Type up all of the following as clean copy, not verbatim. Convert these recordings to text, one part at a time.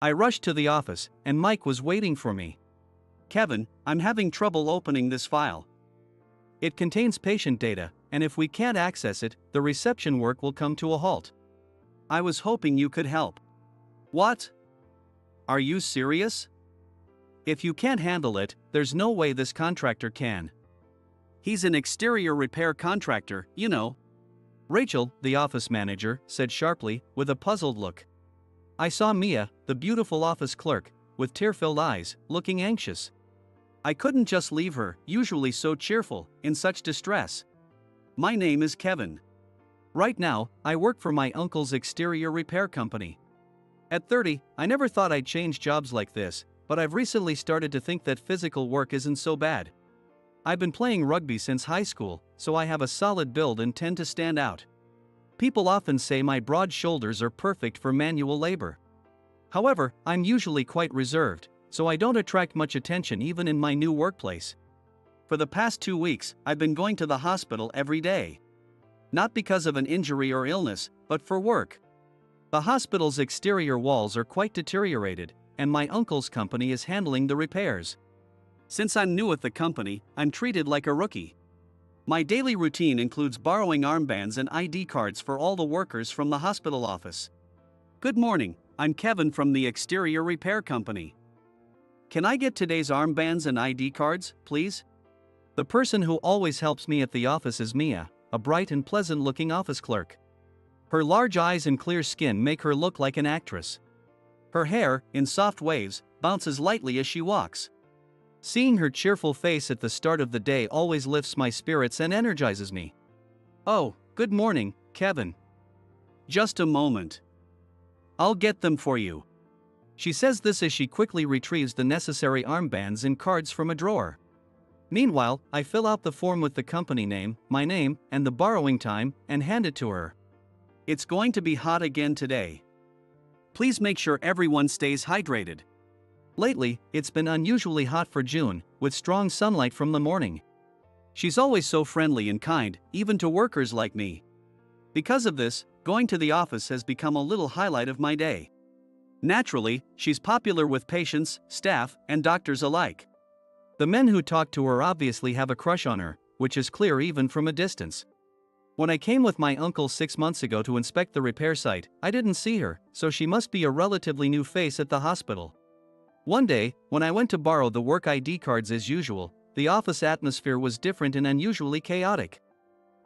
I rushed to the office, and Mike was waiting for me. "Kevin, I'm having trouble opening this file. It contains patient data, and if we can't access it, the reception work will come to a halt. I was hoping you could help." "What? Are you serious? If you can't handle it, there's no way this contractor can. He's an exterior repair contractor, you know." Rachel, the office manager, said sharply, with a puzzled look. I saw Mia, the beautiful office clerk, with tear-filled eyes, looking anxious. I couldn't just leave her, usually so cheerful, in such distress. "My name is Kevin. Right now, I work for my uncle's exterior repair company. At 30, I never thought I'd change jobs like this, but I've recently started to think that physical work isn't so bad. I've been playing rugby since high school, so I have a solid build and tend to stand out. People often say my broad shoulders are perfect for manual labor. However, I'm usually quite reserved, so I don't attract much attention even in my new workplace. For the past 2 weeks, I've been going to the hospital every day. Not because of an injury or illness, but for work. The hospital's exterior walls are quite deteriorated, and my uncle's company is handling the repairs. Since I'm new at the company, I'm treated like a rookie. My daily routine includes borrowing armbands and ID cards for all the workers from the hospital office. "Good morning, I'm Kevin from the exterior repair company. Can I get today's armbands and ID cards, please?" The person who always helps me at the office is Mia, a bright and pleasant-looking office clerk. Her large eyes and clear skin make her look like an actress. Her hair, in soft waves, bounces lightly as she walks. Seeing her cheerful face at the start of the day always lifts my spirits and energizes me. "Oh, good morning, Kevin. Just a moment. I'll get them for you." She says this as she quickly retrieves the necessary armbands and cards from a drawer. Meanwhile, I fill out the form with the company name, my name, and the borrowing time, and hand it to her. "It's going to be hot again today. Please make sure everyone stays hydrated." Lately, it's been unusually hot for June, with strong sunlight from the morning. She's always so friendly and kind, even to workers like me. Because of this, going to the office has become a little highlight of my day. Naturally, she's popular with patients, staff, and doctors alike. The men who talk to her obviously have a crush on her, which is clear even from a distance. When I came with my uncle 6 months ago to inspect the repair site, I didn't see her, so she must be a relatively new face at the hospital. One day, when I went to borrow the work ID cards as usual, the office atmosphere was different and unusually chaotic.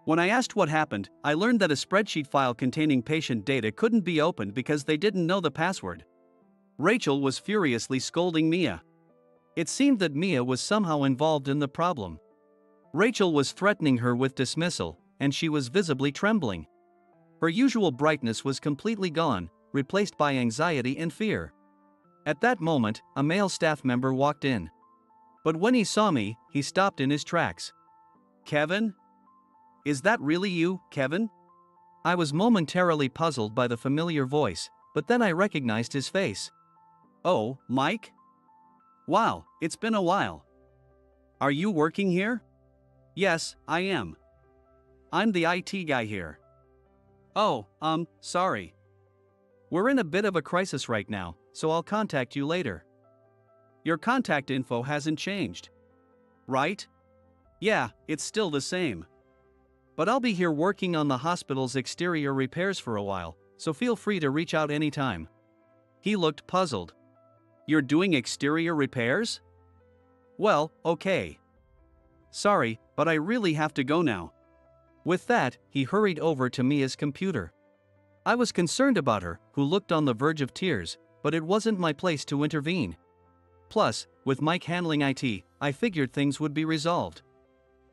When I asked what happened, I learned that a spreadsheet file containing patient data couldn't be opened because they didn't know the password. Rachel was furiously scolding Mia. It seemed that Mia was somehow involved in the problem. Rachel was threatening her with dismissal, and she was visibly trembling. Her usual brightness was completely gone, replaced by anxiety and fear. At that moment, a male staff member walked in. But when he saw me, he stopped in his tracks. "Kevin? Is that really you, Kevin?" I was momentarily puzzled by the familiar voice, but then I recognized his face. "Oh, Mike? Wow, it's been a while. Are you working here?" "Yes, I am. I'm the IT guy here." "Oh, sorry. We're in a bit of a crisis right now, so I'll contact you later." "Your contact info hasn't changed, right?" "Yeah, it's still the same. But I'll be here working on the hospital's exterior repairs for a while, so feel free to reach out anytime." He looked puzzled. "You're doing exterior repairs? Well, okay. Sorry, but I really have to go now." With that, he hurried over to Mia's computer. I was concerned about her, who looked on the verge of tears, but it wasn't my place to intervene. Plus, with Mike handling IT, I figured things would be resolved.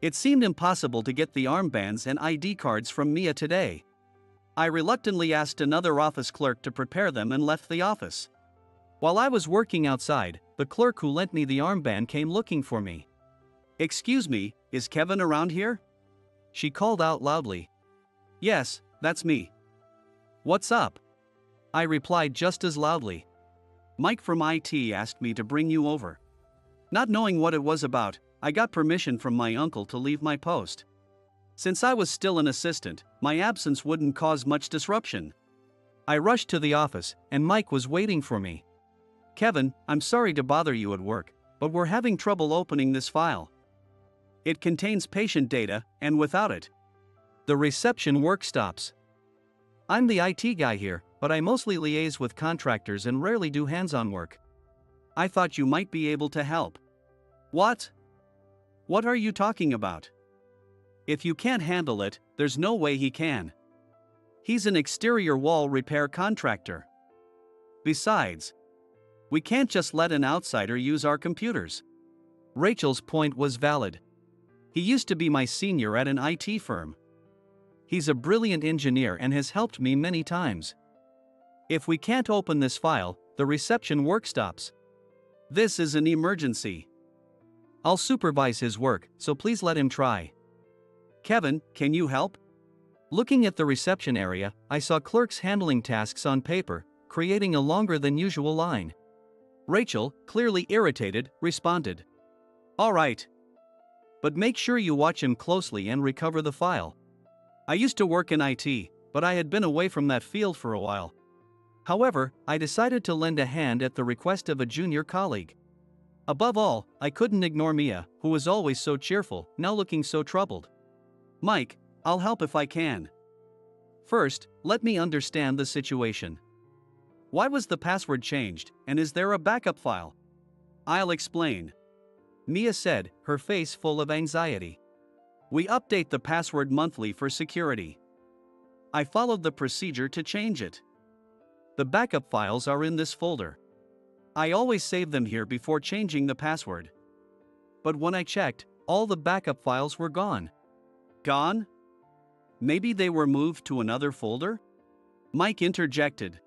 It seemed impossible to get the armbands and ID cards from Mia today. I reluctantly asked another office clerk to prepare them and left the office. While I was working outside, the clerk who lent me the armband came looking for me. "Excuse me, is Kevin around here?" she called out loudly. "Yes, that's me." "What's up?" I replied just as loudly. "Mike from IT asked me to bring you over." Not knowing what it was about, I got permission from my uncle to leave my post. Since I was still an assistant, my absence wouldn't cause much disruption. I rushed to the office, and Mike was waiting for me. Kevin, I'm sorry to bother you at work, but we're having trouble opening this file. It contains patient data, and without it, the reception work stops. I'm the IT guy here, but I mostly liaise with contractors and rarely do hands-on work. I thought you might be able to help. What? What are you talking about? If you can't handle it, there's no way he can. He's an exterior wall repair contractor. Besides, we can't just let an outsider use our computers. Rachel's point was valid. He used to be my senior at an IT firm. He's a brilliant engineer and has helped me many times. If we can't open this file, the reception work stops. This is an emergency. I'll supervise his work, so please let him try. Kevin, can you help? Looking at the reception area, I saw clerks handling tasks on paper, creating a longer than usual line. Rachel, clearly irritated, responded. All right. But make sure you watch him closely and recover the file. I used to work in IT, but I had been away from that field for a while. However, I decided to lend a hand at the request of a junior colleague. Above all, I couldn't ignore Mia, who was always so cheerful, now looking so troubled. Mike, I'll help if I can. First, let me understand the situation. Why was the password changed, and is there a backup file? I'll explain. Mia said, her face full of anxiety. We update the password monthly for security. I followed the procedure to change it. The backup files are in this folder. I always save them here before changing the password. But when I checked, all the backup files were gone. Gone? Maybe they were moved to another folder? Mike interjected.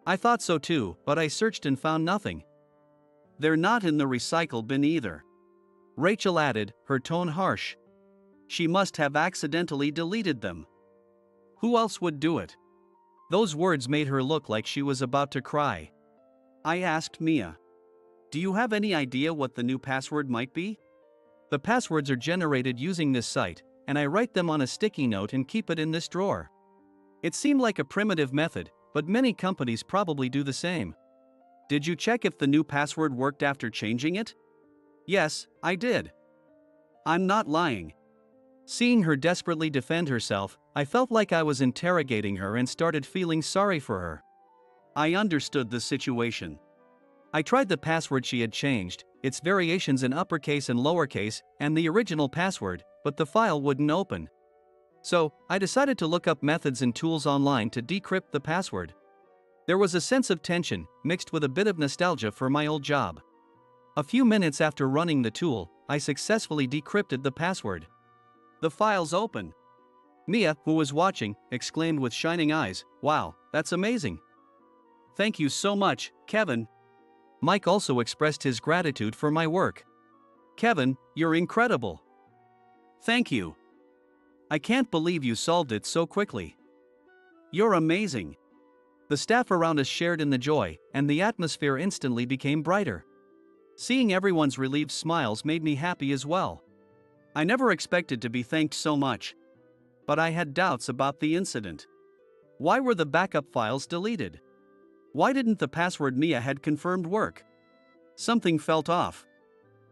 I thought so too, but I searched and found nothing. They're not in the recycle bin either. Rachel added, her tone harsh. She must have accidentally deleted them. Who else would do it? Those words made her look like she was about to cry. I asked Mia. Do you have any idea what the new password might be? The passwords are generated using this site, and I write them on a sticky note and keep it in this drawer. It seemed like a primitive method, but many companies probably do the same. Did you check if the new password worked after changing it? Yes, I did. I'm not lying. Seeing her desperately defend herself, I felt like I was interrogating her and started feeling sorry for her. I understood the situation. I tried the password she had changed, its variations in uppercase and lowercase, and the original password, but the file wouldn't open. So, I decided to look up methods and tools online to decrypt the password. There was a sense of tension, mixed with a bit of nostalgia for my old job. A few minutes after running the tool, I successfully decrypted the password. The file's open. Mia, who was watching, exclaimed with shining eyes, "Wow, that's amazing." Thank you so much, Kevin. Mike also expressed his gratitude for my work. Kevin, you're incredible. Thank you. I can't believe you solved it so quickly. You're amazing. The staff around us shared in the joy, and the atmosphere instantly became brighter. Seeing everyone's relieved smiles made me happy as well. I never expected to be thanked so much. But I had doubts about the incident. Why were the backup files deleted? Why didn't the password Mia had confirmed work? Something felt off.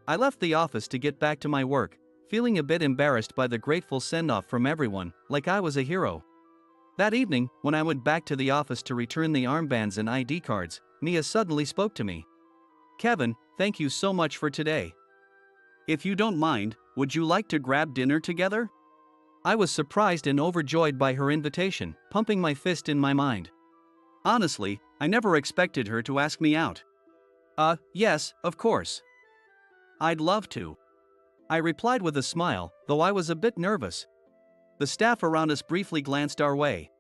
I left the office to get back to my work, feeling a bit embarrassed by the grateful send-off from everyone, like I was a hero. That evening, when I went back to the office to return the armbands and ID cards, Mia suddenly spoke to me. Kevin, thank you so much for today. If you don't mind, would you like to grab dinner together? I was surprised and overjoyed by her invitation, pumping my fist in my mind. Honestly, I never expected her to ask me out. Yes, of course. I'd love to. I replied with a smile, though I was a bit nervous. The staff around us briefly glanced our way.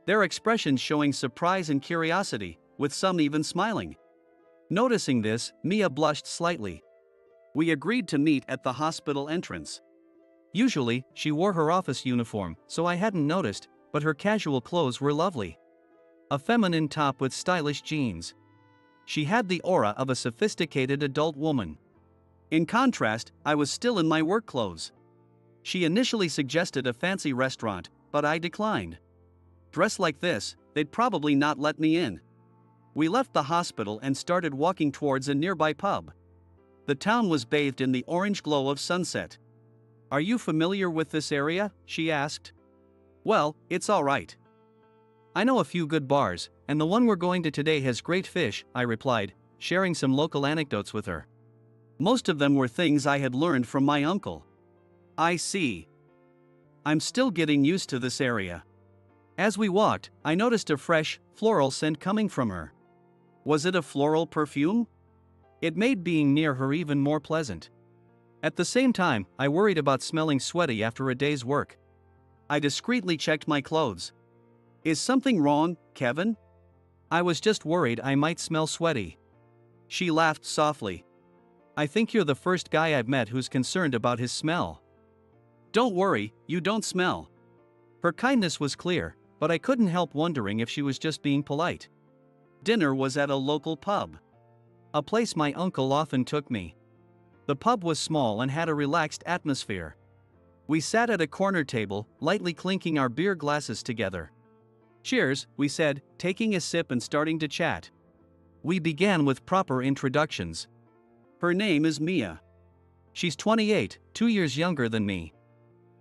Their expressions showing surprise and curiosity, with some even smiling. Noticing this, Mia blushed slightly. We agreed to meet at the hospital entrance. Usually, she wore her office uniform, so I hadn't noticed, but her casual clothes were lovely. A feminine top with stylish jeans. She had the aura of a sophisticated adult woman. In contrast, I was still in my work clothes. She initially suggested a fancy restaurant, but I declined. Dressed like this, they'd probably not let me in. We left the hospital and started walking towards a nearby pub. The town was bathed in the orange glow of sunset. "Are you familiar with this area?" she asked. "Well, it's alright. I know a few good bars, and the one we're going to today has great fish," I replied, sharing some local anecdotes with her. Most of them were things I had learned from my uncle. "I see. I'm still getting used to this area." As we walked, I noticed a fresh, floral scent coming from her. Was it a floral perfume? It made being near her even more pleasant. At the same time, I worried about smelling sweaty after a day's work. I discreetly checked my clothes. "Is something wrong, Kevin?" "I was just worried I might smell sweaty." She laughed softly. "I think you're the first guy I've met who's concerned about his smell." "Don't worry, you don't smell." Her kindness was clear, but I couldn't help wondering if she was just being polite. Dinner was at a local pub. A place my uncle often took me. The pub was small and had a relaxed atmosphere. We sat at a corner table, lightly clinking our beer glasses together. "Cheers," we said, taking a sip and starting to chat. We began with proper introductions. "Her name is Mia. She's 28, 2 years younger than me."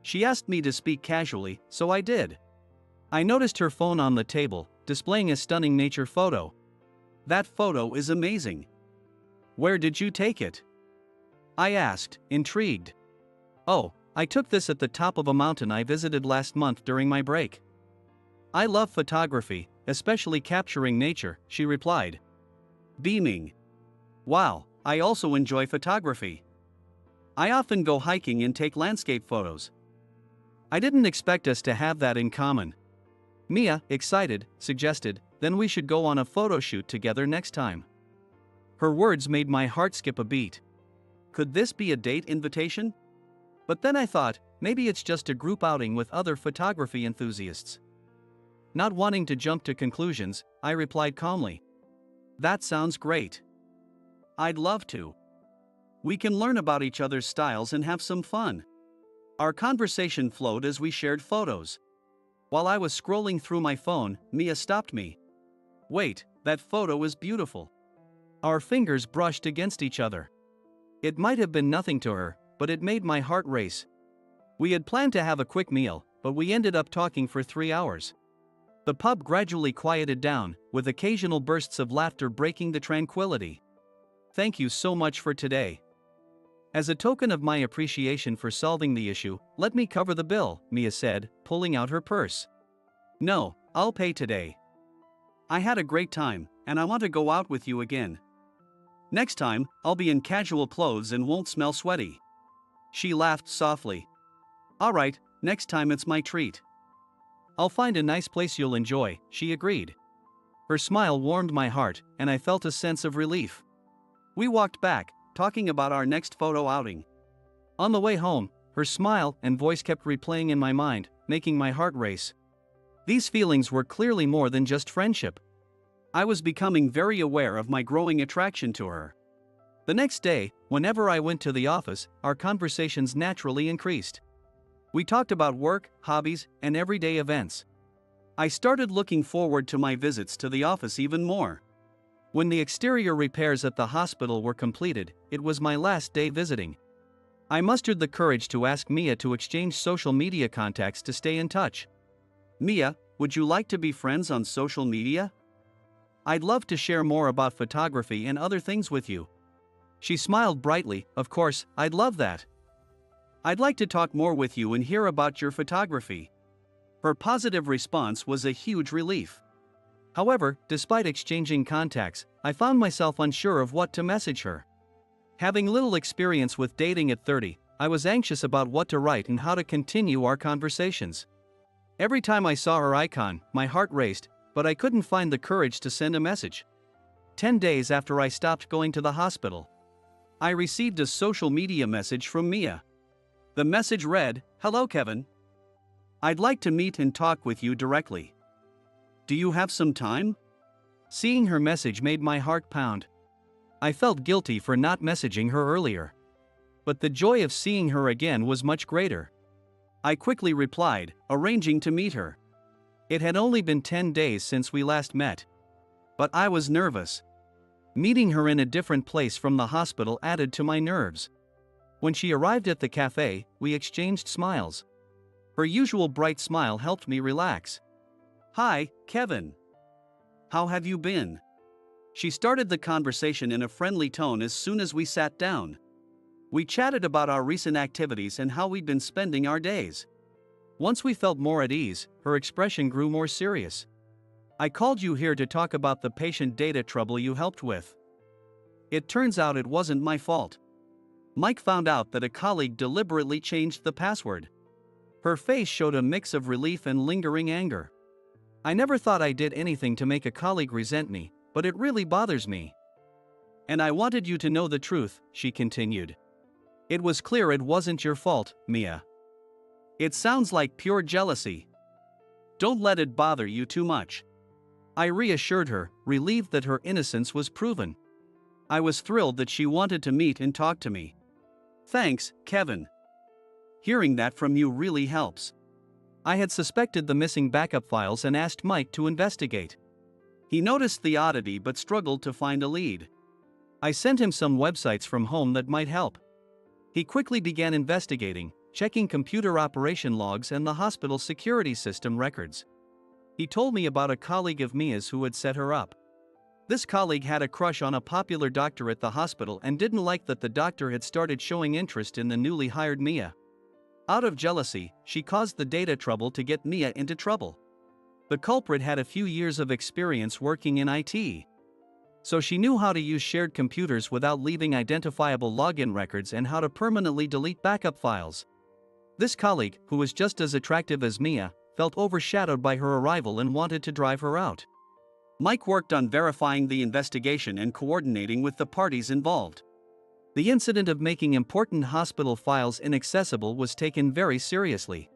She asked me to speak casually, so I did. I noticed her phone on the table, displaying a stunning nature photo. "That photo is amazing. Where did you take it?" I asked, intrigued. "Oh, I took this at the top of a mountain I visited last month during my break." "I love photography, especially capturing nature," she replied, beaming. "Wow, I also enjoy photography. I often go hiking and take landscape photos." I didn't expect us to have that in common. Mia, excited, suggested, "Then we should go on a photo shoot together next time." Her words made my heart skip a beat. Could this be a date invitation? But then I thought, maybe it's just a group outing with other photography enthusiasts. Not wanting to jump to conclusions, I replied calmly, "That sounds great. I'd love to. We can learn about each other's styles and have some fun." Our conversation flowed as we shared photos. While I was scrolling through my phone, Mia stopped me. "Wait, that photo is beautiful." Our fingers brushed against each other. It might have been nothing to her, but it made my heart race. We had planned to have a quick meal, but we ended up talking for 3 hours. The pub gradually quieted down, with occasional bursts of laughter breaking the tranquility. "Thank you so much for today. As a token of my appreciation for solving the issue, let me cover the bill," Mia said, pulling out her purse. "No, I'll pay today. I had a great time, and I want to go out with you again. Next time, I'll be in casual clothes and won't smell sweaty." She laughed softly. "Alright, next time it's my treat. I'll find a nice place you'll enjoy," she agreed. Her smile warmed my heart, and I felt a sense of relief. We walked back, talking about our next photo outing. On the way home, her smile and voice kept replaying in my mind, making my heart race. These feelings were clearly more than just friendship. I was becoming very aware of my growing attraction to her. The next day, whenever I went to the office, our conversations naturally increased. We talked about work, hobbies, and everyday events. I started looking forward to my visits to the office even more. When the exterior repairs at the hospital were completed, it was my last day visiting. I mustered the courage to ask Mia to exchange social media contacts to stay in touch. "Mia, would you like to be friends on social media? I'd love to share more about photography and other things with you." She smiled brightly. "Of course, I'd love that. I'd like to talk more with you and hear about your photography." Her positive response was a huge relief. However, despite exchanging contacts, I found myself unsure of what to message her. Having little experience with dating at 30, I was anxious about what to write and how to continue our conversations. Every time I saw her icon, my heart raced, but I couldn't find the courage to send a message. 10 days after I stopped going to the hospital, I received a social media message from Mia. The message read, "Hello Kevin. I'd like to meet and talk with you directly. Do you have some time?" Seeing her message made my heart pound. I felt guilty for not messaging her earlier. But the joy of seeing her again was much greater. I quickly replied, arranging to meet her. It had only been 10 days since we last met. But I was nervous. Meeting her in a different place from the hospital added to my nerves. When she arrived at the cafe, we exchanged smiles. Her usual bright smile helped me relax. "Hi, Kevin. How have you been?" She started the conversation in a friendly tone as soon as we sat down. We chatted about our recent activities and how we'd been spending our days. Once we felt more at ease, her expression grew more serious. "I called you here to talk about the patient data trouble you helped with. It turns out it wasn't my fault. Mike found out that a colleague deliberately changed the password." Her face showed a mix of relief and lingering anger. "I never thought I did anything to make a colleague resent me, but it really bothers me. And I wanted you to know the truth," she continued. "It was clear it wasn't your fault, Mia. It sounds like pure jealousy. Don't let it bother you too much." I reassured her, relieved that her innocence was proven. I was thrilled that she wanted to meet and talk to me. "Thanks, Kevin. Hearing that from you really helps." I had suspected the missing backup files and asked Mike to investigate. He noticed the oddity but struggled to find a lead. I sent him some websites from home that might help. He quickly began investigating, checking computer operation logs and the hospital security system records. He told me about a colleague of Mia's who had set her up. This colleague had a crush on a popular doctor at the hospital and didn't like that the doctor had started showing interest in the newly hired Mia. Out of jealousy, she caused the data trouble to get Mia into trouble. The culprit had a few years of experience working in IT. So she knew how to use shared computers without leaving identifiable login records and how to permanently delete backup files. This colleague, who was just as attractive as Mia, felt overshadowed by her arrival and wanted to drive her out. Mike worked on verifying the investigation and coordinating with the parties involved. The incident of making important hospital files inaccessible was taken very seriously.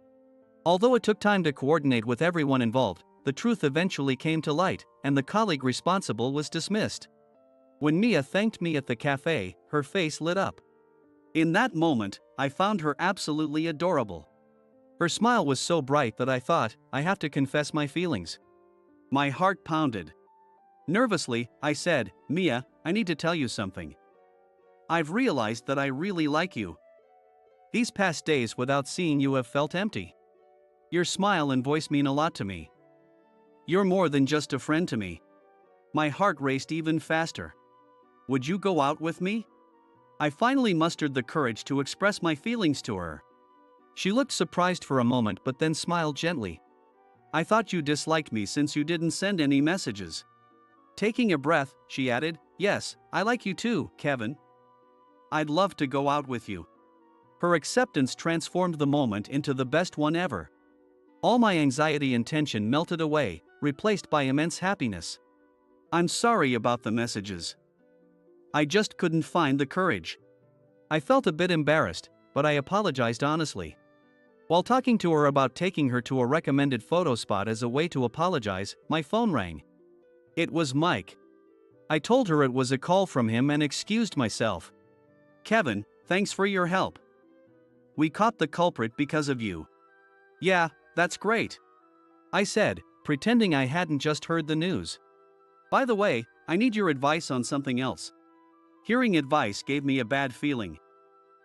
Although it took time to coordinate with everyone involved, the truth eventually came to light, and the colleague responsible was dismissed. When Mia thanked me at the cafe, her face lit up. In that moment, I found her absolutely adorable. Her smile was so bright that I thought, I have to confess my feelings. My heart pounded. Nervously, I said, "Mia, I need to tell you something. I've realized that I really like you. These past days without seeing you have felt empty. Your smile and voice mean a lot to me. You're more than just a friend to me." My heart raced even faster. "Would you go out with me?" I finally mustered the courage to express my feelings to her. She looked surprised for a moment but then smiled gently. "I thought you disliked me since you didn't send any messages." Taking a breath, she added, "Yes, I like you too, Kevin. I'd love to go out with you." Her acceptance transformed the moment into the best one ever. All my anxiety and tension melted away, replaced by immense happiness. "I'm sorry about the messages. I just couldn't find the courage." I felt a bit embarrassed, but I apologized honestly. While talking to her about taking her to a recommended photo spot as a way to apologize, my phone rang. It was Mike. I told her it was a call from him and excused myself. "Kevin, thanks for your help. We caught the culprit because of you." "Yeah, that's great," I said, pretending I hadn't just heard the news. "By the way, I need your advice on something else." Hearing advice gave me a bad feeling.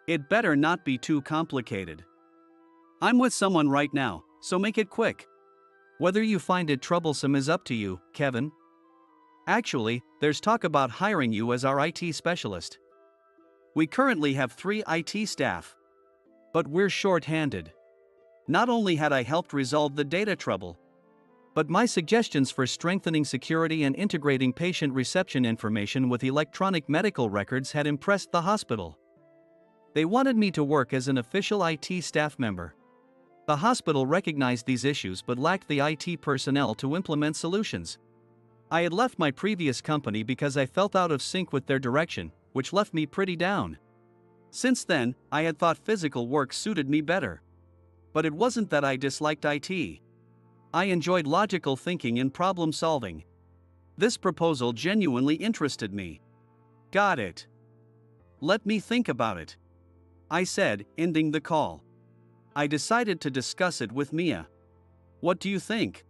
It better not be too complicated. "I'm with someone right now, so make it quick." "Whether you find it troublesome is up to you, Kevin. Actually, there's talk about hiring you as our IT specialist. We currently have 3 IT staff. But we're short-handed." Not only had I helped resolve the data trouble, but my suggestions for strengthening security and integrating patient reception information with electronic medical records had impressed the hospital. They wanted me to work as an official IT staff member. The hospital recognized these issues but lacked the IT personnel to implement solutions. I had left my previous company because I felt out of sync with their direction, which left me pretty down. Since then, I had thought physical work suited me better. But it wasn't that I disliked IT. I enjoyed logical thinking and problem solving. This proposal genuinely interested me. "Got it. Let me think about it," I said, ending the call. I decided to discuss it with Mia. "What do you think?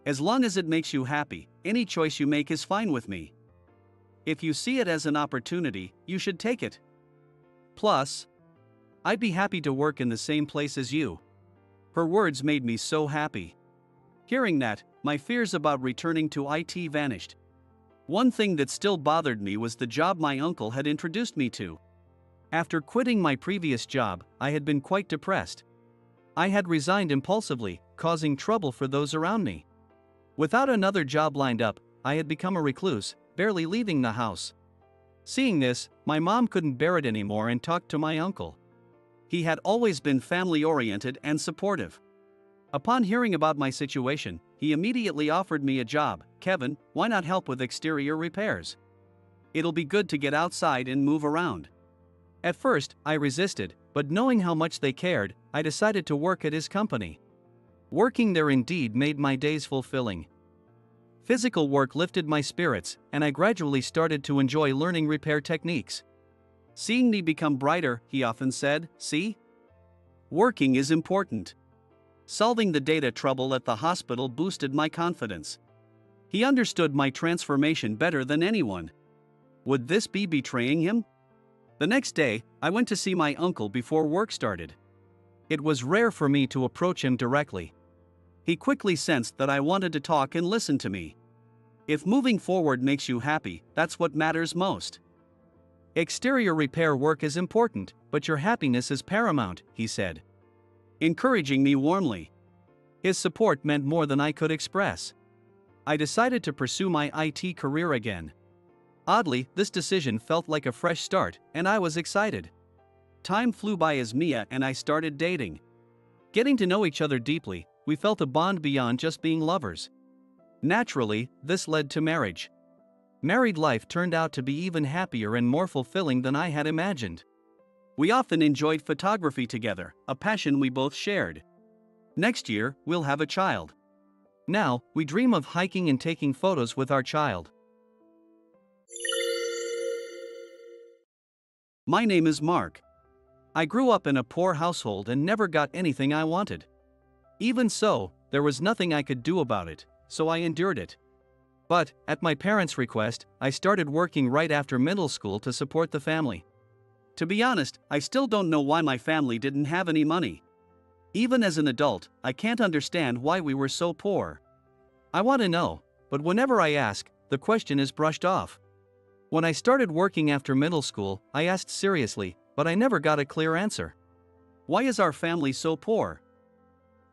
As long as it makes you happy, any choice you make is fine with me. If you see it as an opportunity, you should take it. Plus, I'd be happy to work in the same place as you." Her words made me so happy. Hearing that, my fears about returning to IT vanished. One thing that still bothered me was the job my uncle had introduced me to. After quitting my previous job, I had been quite depressed. I had resigned impulsively, causing trouble for those around me. Without another job lined up, I had become a recluse, barely leaving the house. Seeing this, my mom couldn't bear it anymore and talked to my uncle. He had always been family-oriented and supportive. Upon hearing about my situation, he immediately offered me a job. "Kevin, why not help with exterior repairs? It'll be good to get outside and move around." At first, I resisted, but knowing how much they cared, I decided to work at his company. Working there indeed made my days fulfilling. Physical work lifted my spirits, and I gradually started to enjoy learning repair techniques. "Seeing me become brighter," he often said, "see? Working is important." Solving the data trouble at the hospital boosted my confidence. He understood my transformation better than anyone. Would this be betraying him? The next day, I went to see my uncle before work started. It was rare for me to approach him directly. He quickly sensed that I wanted to talk and listen to me. "If moving forward makes you happy, that's what matters most. Exterior repair work is important, but your happiness is paramount," he said, encouraging me warmly. His support meant more than I could express. I decided to pursue my IT career again. Oddly, this decision felt like a fresh start, and I was excited. Time flew by as Mia and I started dating. Getting to know each other deeply, we felt a bond beyond just being lovers. Naturally, this led to marriage. Married life turned out to be even happier and more fulfilling than I had imagined. We often enjoyed photography together, a passion we both shared. Next year, we'll have a child. Now, we dream of hiking and taking photos with our child. My name is Mark. I grew up in a poor household and never got anything I wanted. Even so, there was nothing I could do about it, so I endured it. But, at my parents' request, I started working right after middle school to support the family. To be honest, I still don't know why my family didn't have any money. Even as an adult, I can't understand why we were so poor. I want to know, but whenever I ask, the question is brushed off. When I started working after middle school, I asked seriously, but I never got a clear answer. Why is our family so poor?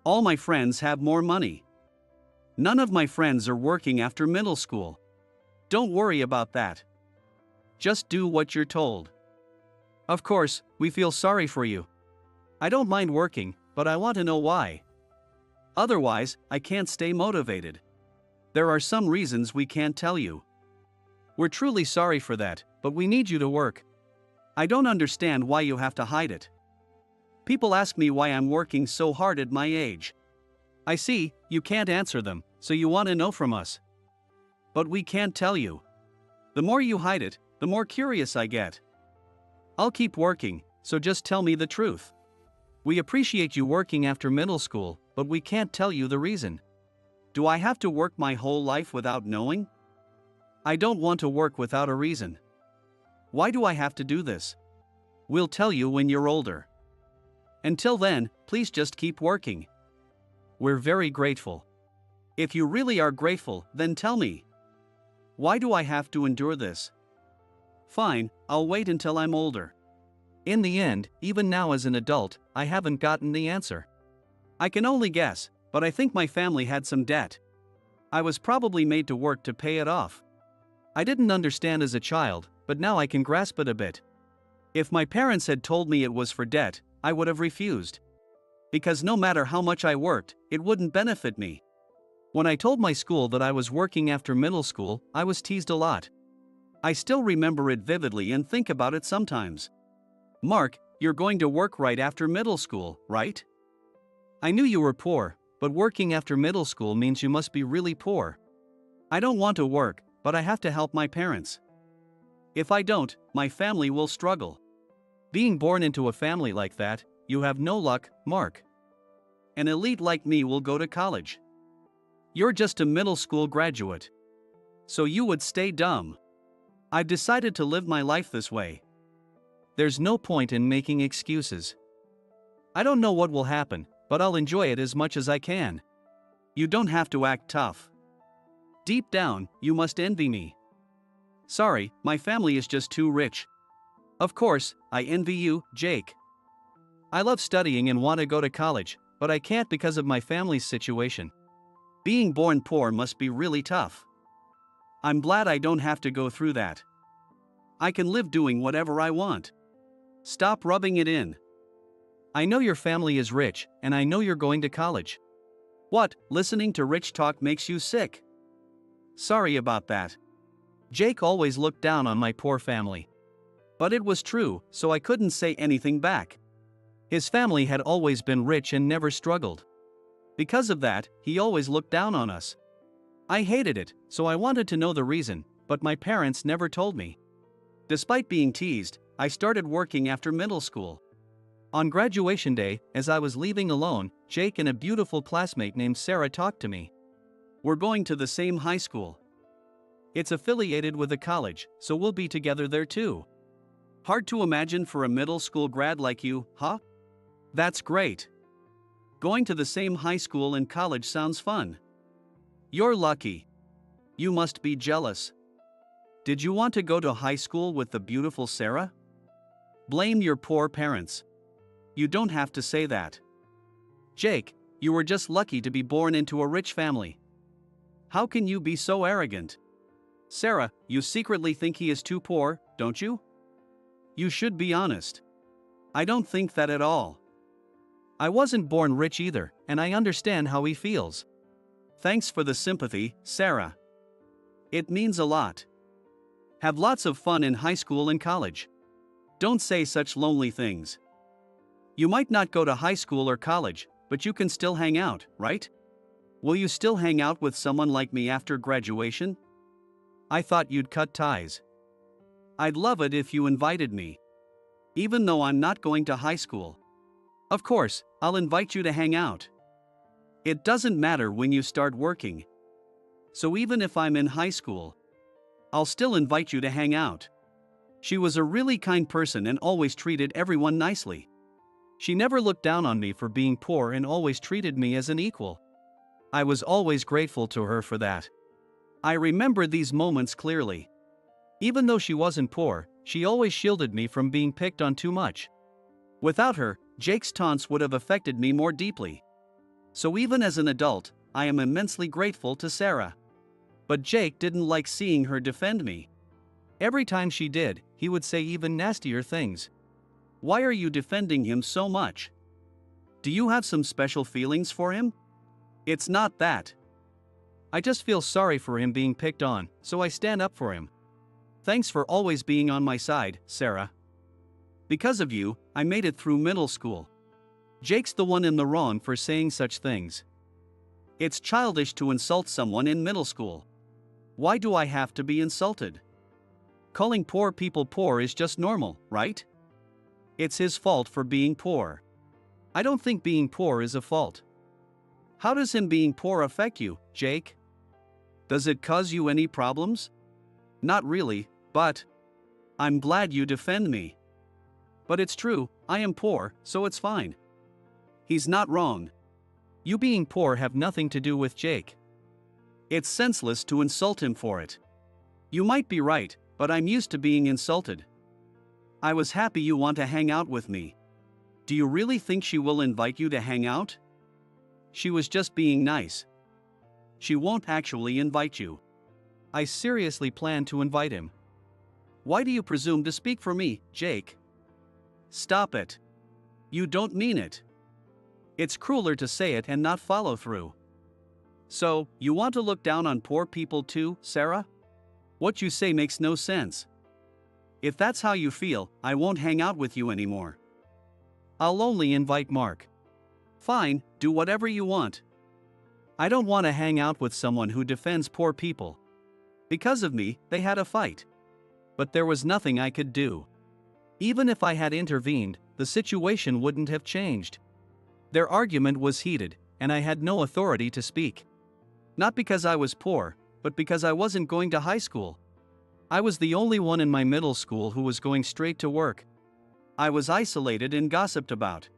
All my friends have more money. None of my friends are working after middle school. Don't worry about that. Just do what you're told. Of course, we feel sorry for you. I don't mind working, but I want to know why. Otherwise, I can't stay motivated. There are some reasons we can't tell you. We're truly sorry for that, but we need you to work. I don't understand why you have to hide it. People ask me why I'm working so hard at my age. I see, you can't answer them, so you want to know from us. But we can't tell you. The more you hide it, the more curious I get. I'll keep working, so just tell me the truth. We appreciate you working after middle school, but we can't tell you the reason. Do I have to work my whole life without knowing? I don't want to work without a reason. Why do I have to do this? We'll tell you when you're older. Until then, please just keep working. We're very grateful. If you really are grateful, then tell me. Why do I have to endure this? Fine, I'll wait until I'm older. In the end, even now as an adult, I haven't gotten the answer. I can only guess, but I think my family had some debt. I was probably made to work to pay it off. I didn't understand as a child, but now I can grasp it a bit. If my parents had told me it was for debt, I would have refused. Because no matter how much I worked, it wouldn't benefit me. When I told my school that I was working after middle school, I was teased a lot. I still remember it vividly and think about it sometimes. Mark, you're going to work right after middle school, right? I knew you were poor, but working after middle school means you must be really poor. I don't want to work, but I have to help my parents. If I don't, my family will struggle. Being born into a family like that, you have no luck, Mark. An elite like me will go to college. You're just a middle school graduate. So you would stay dumb. I've decided to live my life this way. There's no point in making excuses. I don't know what will happen, but I'll enjoy it as much as I can. You don't have to act tough. Deep down, you must envy me. Sorry, my family is just too rich. Of course, I envy you, Jake. I love studying and want to go to college, but I can't because of my family's situation. Being born poor must be really tough. I'm glad I don't have to go through that. I can live doing whatever I want. Stop rubbing it in. I know your family is rich, and I know you're going to college. What, listening to rich talk makes you sick? Sorry about that. Jake always looked down on my poor family. But it was true, so I couldn't say anything back. His family had always been rich and never struggled. Because of that, he always looked down on us. I hated it, so I wanted to know the reason, but my parents never told me. Despite being teased, I started working after middle school. On graduation day, as I was leaving alone, Jake and a beautiful classmate named Sarah talked to me. We're going to the same high school. It's affiliated with a college, so we'll be together there too. Hard to imagine for a middle school grad like you, huh? That's great. Going to the same high school and college sounds fun. You're lucky. You must be jealous. Did you want to go to high school with the beautiful Sarah? Blame your poor parents. You don't have to say that. Jake, you were just lucky to be born into a rich family. How can you be so arrogant? Sarah, you secretly think he is too poor, don't you? You should be honest. I don't think that at all. I wasn't born rich either, and I understand how he feels. Thanks for the sympathy, Sarah. It means a lot. Have lots of fun in high school and college. Don't say such lonely things. You might not go to high school or college, but you can still hang out, right? Will you still hang out with someone like me after graduation? I thought you'd cut ties. I'd love it if you invited me. Even though I'm not going to high school. Of course, I'll invite you to hang out. It doesn't matter when you start working. So even if I'm in high school, I'll still invite you to hang out. She was a really kind person and always treated everyone nicely. She never looked down on me for being poor and always treated me as an equal. I was always grateful to her for that. I remember these moments clearly. Even though she wasn't poor, she always shielded me from being picked on too much. Without her, Jake's taunts would have affected me more deeply. So even as an adult, I am immensely grateful to Sarah. But Jake didn't like seeing her defend me. Every time she did, he would say even nastier things. Why are you defending him so much? Do you have some special feelings for him? It's not that. I just feel sorry for him being picked on, so I stand up for him. Thanks for always being on my side, Sarah. Because of you, I made it through middle school. Jake's the one in the wrong for saying such things. It's childish to insult someone in middle school. Why do I have to be insulted? Calling poor people poor is just normal, right? It's his fault for being poor. I don't think being poor is a fault. How does him being poor affect you, Jake? Does it cause you any problems? Not really, but I'm glad you defend me. But it's true, I am poor, so it's fine. He's not wrong. You being poor have nothing to do with Jake. It's senseless to insult him for it. You might be right, but I'm used to being insulted. I was happy you want to hang out with me. Do you really think she will invite you to hang out? She was just being nice. She won't actually invite you. I seriously plan to invite him. Why do you presume to speak for me, Jake? Stop it. You don't mean it. It's crueler to say it and not follow through. So, you want to look down on poor people too, Sarah? What you say makes no sense. If that's how you feel, I won't hang out with you anymore. I'll only invite Mark. Fine, do whatever you want. I don't want to hang out with someone who defends poor people. Because of me, they had a fight. But there was nothing I could do. Even if I had intervened, the situation wouldn't have changed. Their argument was heated, and I had no authority to speak. Not because I was poor, but because I wasn't going to high school. I was the only one in my middle school who was going straight to work. I was isolated and gossiped about.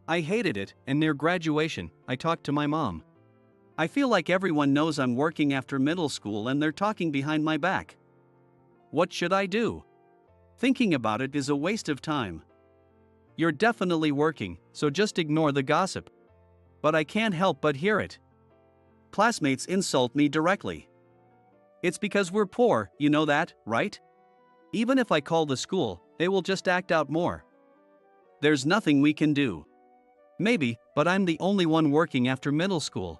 I hated it, and near graduation, I talked to my mom. I feel like everyone knows I'm working after middle school and they're talking behind my back. What should I do? Thinking about it is a waste of time. You're definitely working, so just ignore the gossip. But I can't help but hear it. Classmates insult me directly. It's because we're poor, you know that, right? Even if I call the school, they will just act out more. There's nothing we can do. Maybe, but I'm the only one working after middle school.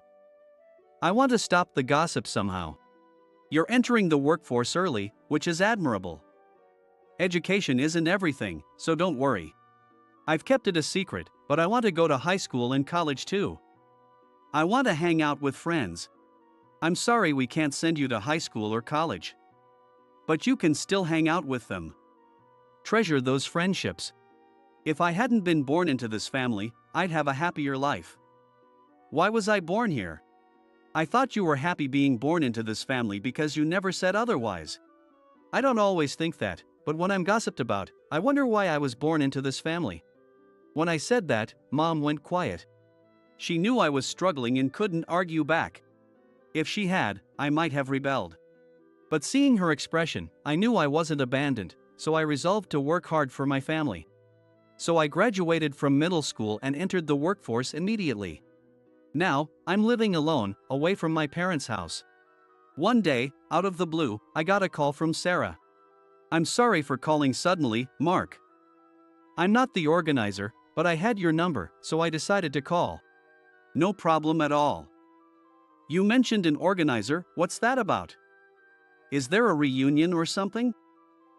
I want to stop the gossip somehow. You're entering the workforce early, which is admirable. Education isn't everything, so don't worry. I've kept it a secret, but I want to go to high school and college too. I want to hang out with friends. I'm sorry we can't send you to high school or college. But you can still hang out with them. Treasure those friendships. If I hadn't been born into this family, I'd have a happier life. Why was I born here? I thought you were happy being born into this family because you never said otherwise. I don't always think that, but when I'm gossiped about, I wonder why I was born into this family. When I said that, Mom went quiet. She knew I was struggling and couldn't argue back. If she had, I might have rebelled. But seeing her expression, I knew I wasn't abandoned, so I resolved to work hard for my family. So I graduated from middle school and entered the workforce immediately. Now, I'm living alone, away from my parents' house. One day, out of the blue, I got a call from Sarah. I'm sorry for calling suddenly, Mark. I'm not the organizer, but I had your number, so I decided to call. No problem at all. You mentioned an organizer, what's that about? Is there a reunion or something?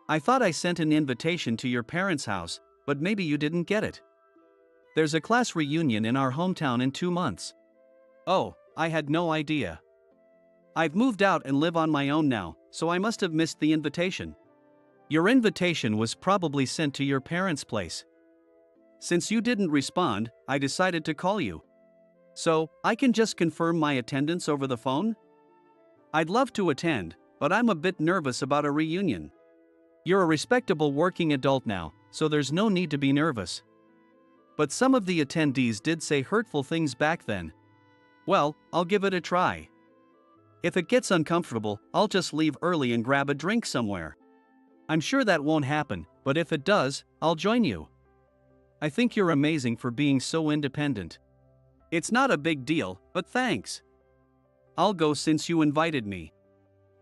I thought I sent an invitation to your parents' house, but maybe you didn't get it. There's a class reunion in our hometown in 2 months. Oh, I had no idea. I've moved out and live on my own now, so I must have missed the invitation. Your invitation was probably sent to your parents' place. Since you didn't respond, I decided to call you. So, I can just confirm my attendance over the phone? I'd love to attend, but I'm a bit nervous about a reunion. You're a respectable working adult now, so there's no need to be nervous. But some of the attendees did say hurtful things back then. Well, I'll give it a try. If it gets uncomfortable, I'll just leave early and grab a drink somewhere. I'm sure that won't happen, but if it does, I'll join you. I think you're amazing for being so independent. It's not a big deal, but thanks. I'll go since you invited me.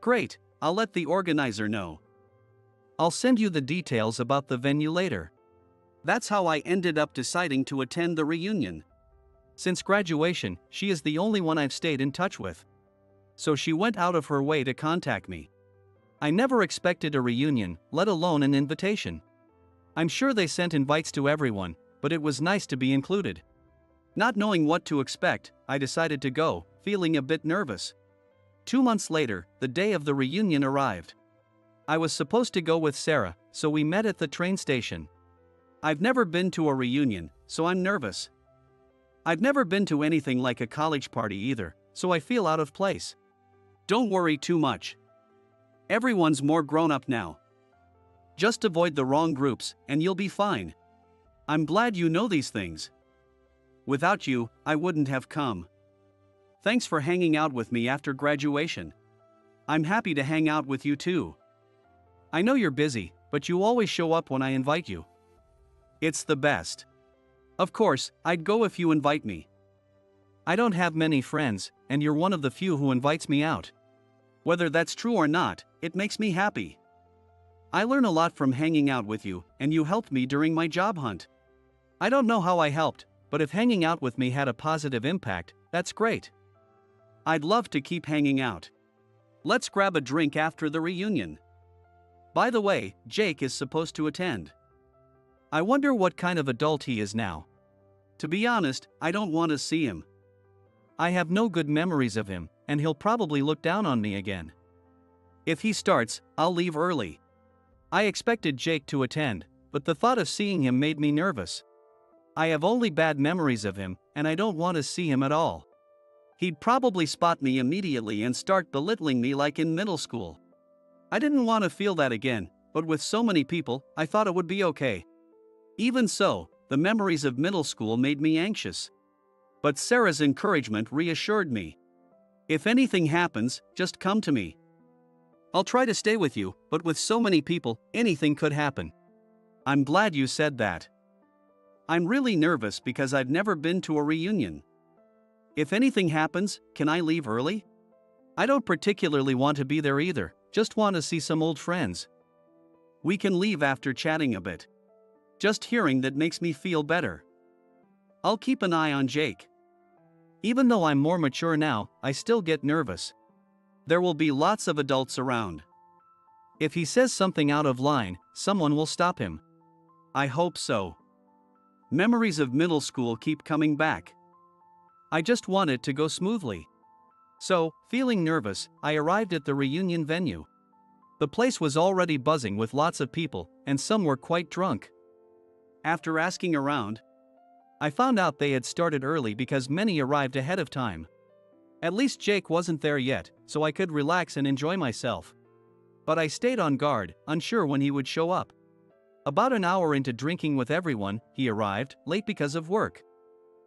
Great, I'll let the organizer know. I'll send you the details about the venue later. That's how I ended up deciding to attend the reunion. Since graduation, she is the only one I've stayed in touch with. So she went out of her way to contact me. I never expected a reunion, let alone an invitation. I'm sure they sent invites to everyone, but it was nice to be included. Not knowing what to expect, I decided to go, feeling a bit nervous. 2 months later, the day of the reunion arrived. I was supposed to go with Sarah, so we met at the train station. I've never been to a reunion, so I'm nervous. I've never been to anything like a college party either, so I feel out of place. Don't worry too much. Everyone's more grown up now. Just avoid the wrong groups, and you'll be fine. I'm glad you know these things. Without you, I wouldn't have come. Thanks for hanging out with me after graduation. I'm happy to hang out with you too. I know you're busy, but you always show up when I invite you. It's the best. Of course, I'd go if you invite me. I don't have many friends, and you're one of the few who invites me out. Whether that's true or not, it makes me happy. I learn a lot from hanging out with you, and you helped me during my job hunt. I don't know how I helped, but if hanging out with me had a positive impact, that's great. I'd love to keep hanging out. Let's grab a drink after the reunion. By the way, Jake is supposed to attend. I wonder what kind of adult he is now. To be honest, I don't want to see him. I have no good memories of him, and he'll probably look down on me again. If he starts, I'll leave early. I expected Jake to attend, but the thought of seeing him made me nervous. I have only bad memories of him, and I don't want to see him at all. He'd probably spot me immediately and start belittling me like in middle school. I didn't want to feel that again, but with so many people, I thought it would be okay. Even so, the memories of middle school made me anxious. But Sarah's encouragement reassured me. If anything happens, just come to me. I'll try to stay with you, but with so many people, anything could happen. I'm glad you said that. I'm really nervous because I've never been to a reunion. If anything happens, can I leave early? I don't particularly want to be there either, just want to see some old friends. We can leave after chatting a bit. Just hearing that makes me feel better. I'll keep an eye on Jake. Even though I'm more mature now, I still get nervous. There will be lots of adults around. If he says something out of line, someone will stop him. I hope so. Memories of middle school keep coming back. I just want it to go smoothly. So, feeling nervous, I arrived at the reunion venue. The place was already buzzing with lots of people, and some were quite drunk. After asking around, I found out they had started early because many arrived ahead of time. At least Jake wasn't there yet, so I could relax and enjoy myself. But I stayed on guard, unsure when he would show up. About an hour into drinking with everyone, he arrived, late because of work.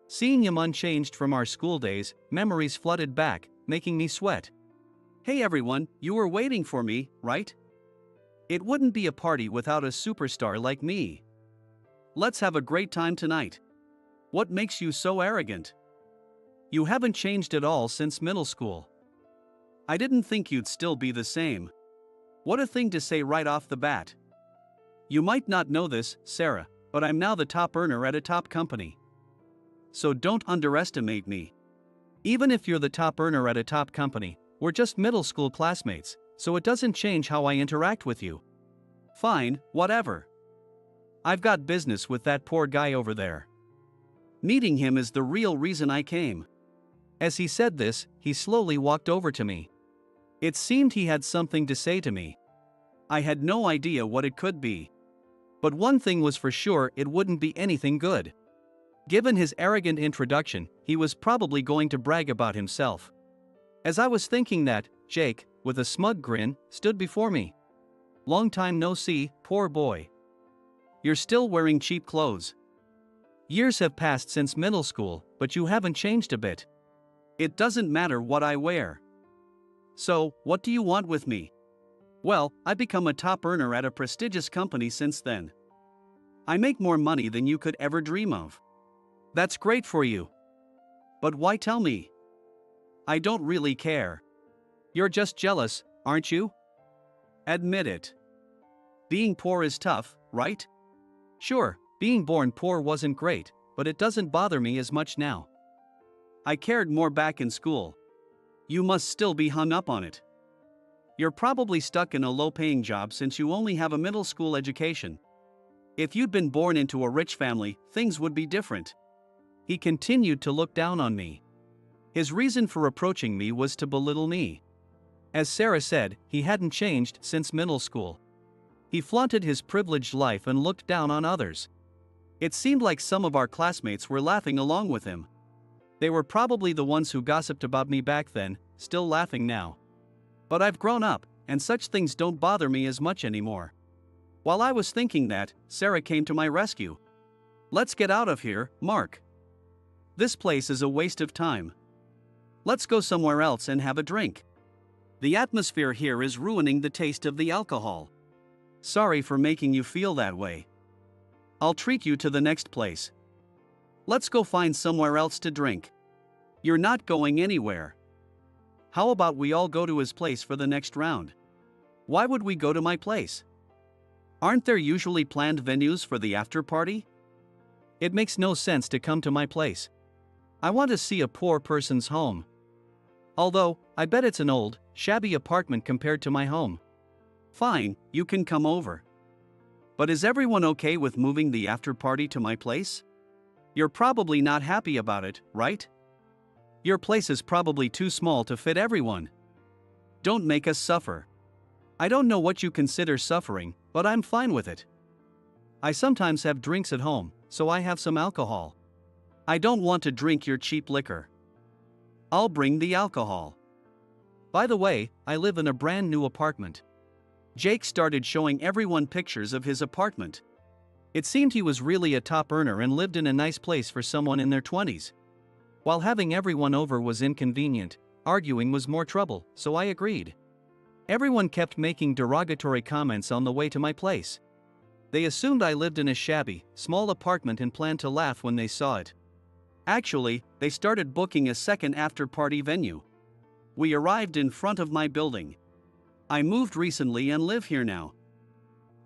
Seeing him unchanged from our school days, memories flooded back, making me sweat. Hey everyone, you were waiting for me, right? It wouldn't be a party without a superstar like me. Let's have a great time tonight. What makes you so arrogant? You haven't changed at all since middle school. I didn't think you'd still be the same. What a thing to say right off the bat. You might not know this, Sarah, but I'm now the top earner at a top company. So don't underestimate me. Even if you're the top earner at a top company, we're just middle school classmates, so it doesn't change how I interact with you. Fine, whatever. I've got business with that poor guy over there. Meeting him is the real reason I came. As he said this, he slowly walked over to me. It seemed he had something to say to me. I had no idea what it could be. But one thing was for sure, it wouldn't be anything good. Given his arrogant introduction, he was probably going to brag about himself. As I was thinking that, Jake, with a smug grin, stood before me. Long time no see, poor boy. You're still wearing cheap clothes. Years have passed since middle school, but you haven't changed a bit. It doesn't matter what I wear. So, what do you want with me? Well, I've become a top earner at a prestigious company since then. I make more money than you could ever dream of. That's great for you. But why tell me? I don't really care. You're just jealous, aren't you? Admit it. Being poor is tough, right? Sure, being born poor wasn't great, but it doesn't bother me as much now. I cared more back in school. You must still be hung up on it. You're probably stuck in a low-paying job since you only have a middle school education. If you'd been born into a rich family, things would be different. He continued to look down on me. His reason for approaching me was to belittle me. As Sarah said, he hadn't changed since middle school. He flaunted his privileged life and looked down on others. It seemed like some of our classmates were laughing along with him. They were probably the ones who gossiped about me back then, still laughing now. But I've grown up, and such things don't bother me as much anymore. While I was thinking that, Sarah came to my rescue. Let's get out of here, Mark. This place is a waste of time. Let's go somewhere else and have a drink. The atmosphere here is ruining the taste of the alcohol. Sorry for making you feel that way. I'll treat you to the next place. Let's go find somewhere else to drink. You're not going anywhere. How about we all go to his place for the next round? Why would we go to my place? Aren't there usually planned venues for the after party? It makes no sense to come to my place. I want to see a poor person's home. Although, I bet it's an old, shabby apartment compared to my home. Fine, you can come over. But is everyone okay with moving the after party to my place? You're probably not happy about it, right? Your place is probably too small to fit everyone. Don't make us suffer. I don't know what you consider suffering, but I'm fine with it. I sometimes have drinks at home, so I have some alcohol. I don't want to drink your cheap liquor. I'll bring the alcohol. By the way, I live in a brand new apartment. Jake started showing everyone pictures of his apartment. It seemed he was really a top earner and lived in a nice place for someone in their 20s. While having everyone over was inconvenient, arguing was more trouble, so I agreed. Everyone kept making derogatory comments on the way to my place. They assumed I lived in a shabby, small apartment and planned to laugh when they saw it. Actually, they started booking a second after-party venue. We arrived in front of my building. I moved recently and live here now.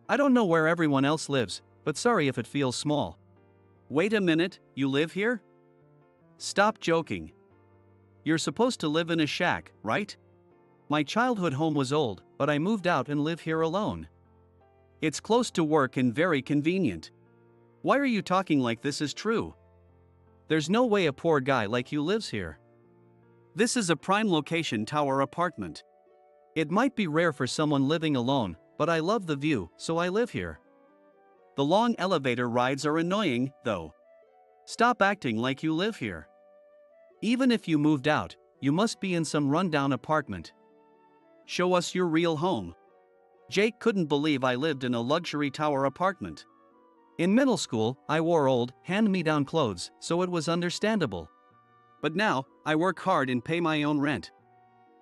I don't know where everyone else lives, but sorry if it feels small. Wait a minute, you live here? Stop joking. You're supposed to live in a shack, right? My childhood home was old, but I moved out and live here alone. It's close to work and very convenient. Why are you talking like this is true? There's no way a poor guy like you lives here. This is a prime location tower apartment. It might be rare for someone living alone, but I love the view, so I live here. The long elevator rides are annoying, though. Stop acting like you live here. Even if you moved out, you must be in some rundown apartment. Show us your real home. Jake couldn't believe I lived in a luxury tower apartment. In middle school, I wore old, hand-me-down clothes, so it was understandable. But now, I work hard and pay my own rent.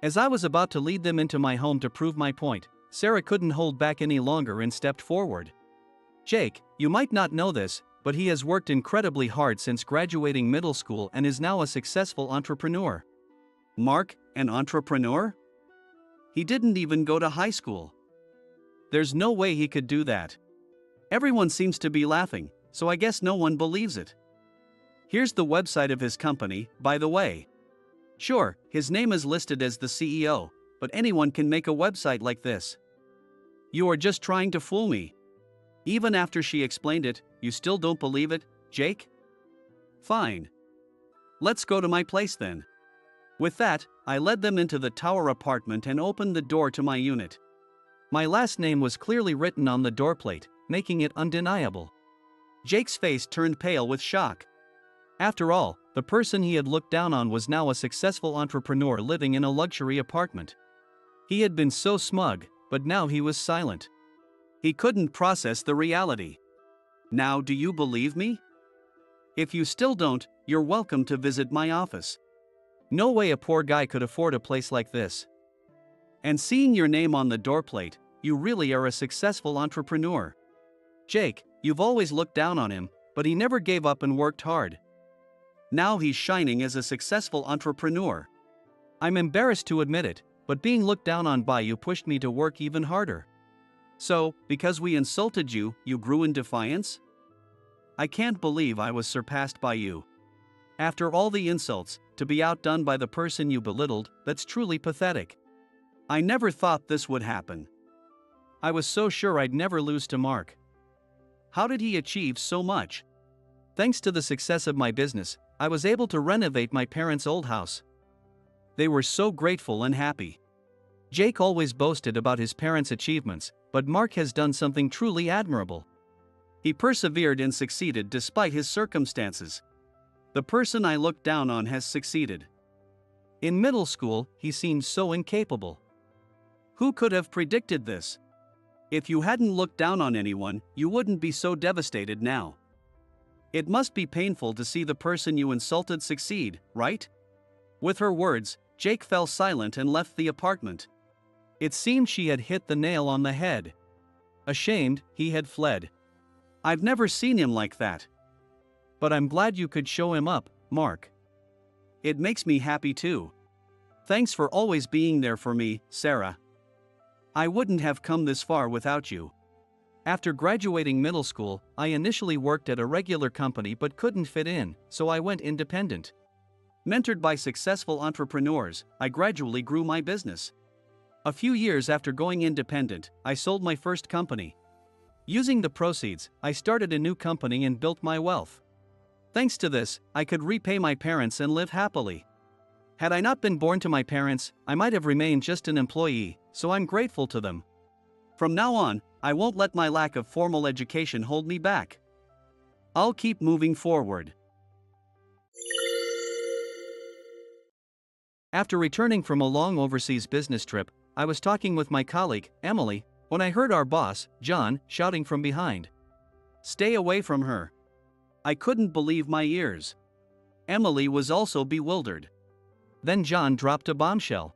As I was about to lead them into my home to prove my point, Sarah couldn't hold back any longer and stepped forward. Jake, you might not know this, but he has worked incredibly hard since graduating middle school and is now a successful entrepreneur. Mark, an entrepreneur? He didn't even go to high school. There's no way he could do that. Everyone seems to be laughing, so I guess no one believes it. Here's the website of his company, by the way. Sure, his name is listed as the CEO, but anyone can make a website like this. You are just trying to fool me. Even after she explained it, you still don't believe it, Jake? Fine. Let's go to my place then. With that, I led them into the tower apartment and opened the door to my unit. My last name was clearly written on the doorplate, making it undeniable. Jake's face turned pale with shock. After all, the person he had looked down on was now a successful entrepreneur living in a luxury apartment. He had been so smug, but now he was silent. He couldn't process the reality. Now, do you believe me? If you still don't, you're welcome to visit my office. No way a poor guy could afford a place like this. And seeing your name on the doorplate, you really are a successful entrepreneur. Jake, you've always looked down on him, but he never gave up and worked hard. Now he's shining as a successful entrepreneur. I'm embarrassed to admit it, but being looked down on by you pushed me to work even harder. So, because we insulted you, you grew in defiance? I can't believe I was surpassed by you. After all the insults, to be outdone by the person you belittled, that's truly pathetic. I never thought this would happen. I was so sure I'd never lose to Mark. How did he achieve so much? Thanks to the success of my business, I was able to renovate my parents' old house. They were so grateful and happy. Jake always boasted about his parents' achievements, but Mark has done something truly admirable. He persevered and succeeded despite his circumstances. The person I looked down on has succeeded. In middle school, he seemed so incapable. Who could have predicted this? If you hadn't looked down on anyone, you wouldn't be so devastated now. It must be painful to see the person you insulted succeed, right? With her words, Jake fell silent and left the apartment. It seemed she had hit the nail on the head. Ashamed, he had fled. I've never seen him like that. But I'm glad you could show him up, Mark. It makes me happy too. Thanks for always being there for me, Sarah. I wouldn't have come this far without you. After graduating middle school, I initially worked at a regular company but couldn't fit in, so I went independent. Mentored by successful entrepreneurs, I gradually grew my business. A few years after going independent, I sold my first company. Using the proceeds, I started a new company and built my wealth. Thanks to this, I could repay my parents and live happily. Had I not been born to my parents, I might have remained just an employee, so I'm grateful to them. From now on, I won't let my lack of formal education hold me back. I'll keep moving forward. After returning from a long overseas business trip, I was talking with my colleague, Emily, when I heard our boss, John, shouting from behind. "Stay away from her." I couldn't believe my ears. Emily was also bewildered. Then John dropped a bombshell.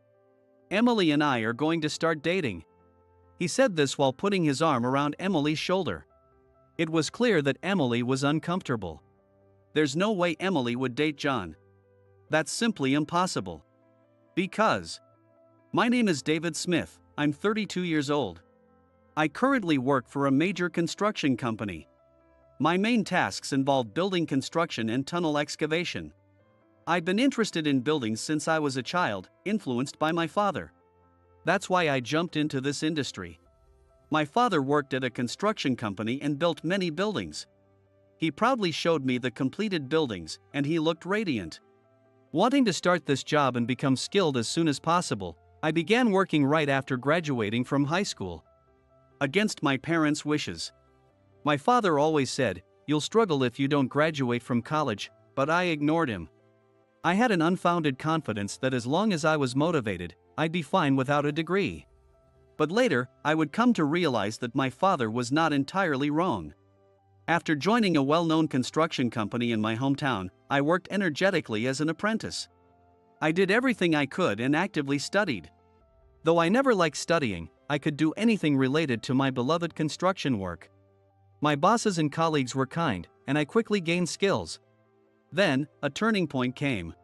"Emily and I are going to start dating." He said this while putting his arm around Emily's shoulder. It was clear that Emily was uncomfortable. There's no way Emily would date John. That's simply impossible. Because my name is David Smith, I'm 32 years old. I currently work for a major construction company. My main tasks involve building construction and tunnel excavation. I've been interested in buildings since I was a child, influenced by my father. That's why I jumped into this industry. My father worked at a construction company and built many buildings. He proudly showed me the completed buildings, and he looked radiant. Wanting to start this job and become skilled as soon as possible, I began working right after graduating from high school. Against my parents' wishes. My father always said, "You'll struggle if you don't graduate from college," but I ignored him. I had an unfounded confidence that as long as I was motivated, I'd be fine without a degree. But later, I would come to realize that my father was not entirely wrong. After joining a well-known construction company in my hometown, I worked energetically as an apprentice. I did everything I could and actively studied. Though I never liked studying, I could do anything related to my beloved construction work. My bosses and colleagues were kind, and I quickly gained skills. Then, a turning point came.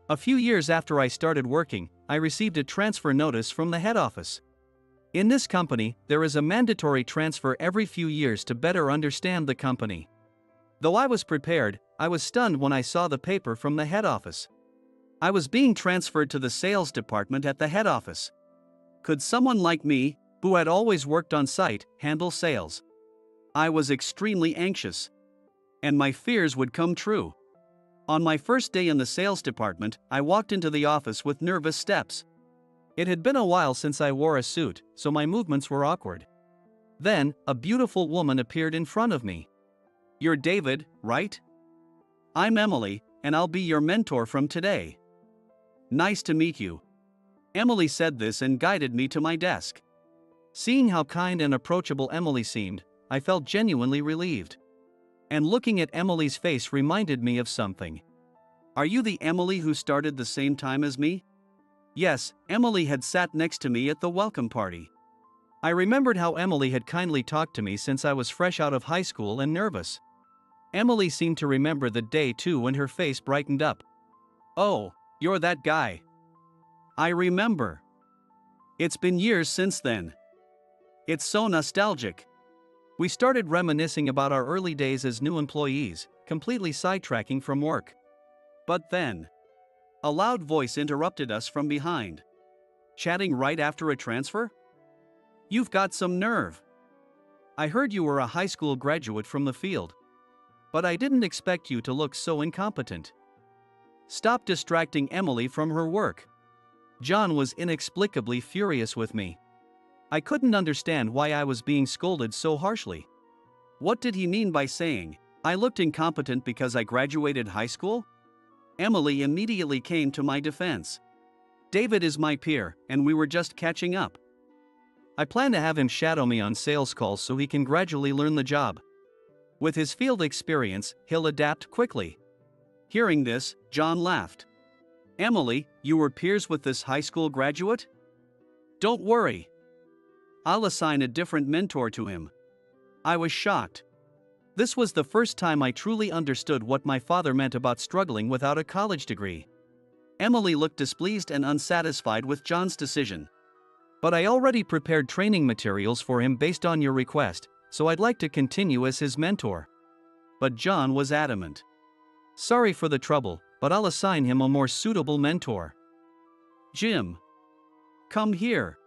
A few years after I started working, I received a transfer notice from the head office. In this company, there is a mandatory transfer every few years to better understand the company. Though I was prepared, I was stunned when I saw the paper from the head office. I was being transferred to the sales department at the head office. Could someone like me, who had always worked on site, handle sales? I was extremely anxious. And my fears would come true. On my first day in the sales department, I walked into the office with nervous steps. It had been a while since I wore a suit, so my movements were awkward. Then, a beautiful woman appeared in front of me. "You're David, right?" "I'm Emily, and I'll be your mentor from today." "Nice to meet you." Emily said this and guided me to my desk. Seeing how kind and approachable Emily seemed, I felt genuinely relieved. And looking at Emily's face reminded me of something. "Are you the Emily who started the same time as me?" Yes, Emily had sat next to me at the welcome party. I remembered how Emily had kindly talked to me since I was fresh out of high school and nervous. Emily seemed to remember the day too, and her face brightened up. "Oh, you're that guy. I remember. It's been years since then. It's so nostalgic." We started reminiscing about our early days as new employees, completely sidetracking from work. But then, a loud voice interrupted us from behind. "Chatting right after a transfer? You've got some nerve. I heard you were a high school graduate from the field. But I didn't expect you to look so incompetent." Stop distracting Emily from her work. John was inexplicably furious with me. I couldn't understand why I was being scolded so harshly. What did he mean by saying, I looked incompetent because I graduated high school? Emily immediately came to my defense. "David is my peer, and we were just catching up. I plan to have him shadow me on sales calls so he can gradually learn the job. With his field experience, he'll adapt quickly." Hearing this, John laughed. "Emily, you were peers with this high school graduate? Don't worry. I'll assign a different mentor to him." I was shocked. This was the first time I truly understood what my father meant about struggling without a college degree. Emily looked displeased and unsatisfied with John's decision. "But I already prepared training materials for him based on your request, so I'd like to continue as his mentor." But John was adamant. "Sorry for the trouble, but I'll assign him a more suitable mentor." "Jim. Come here."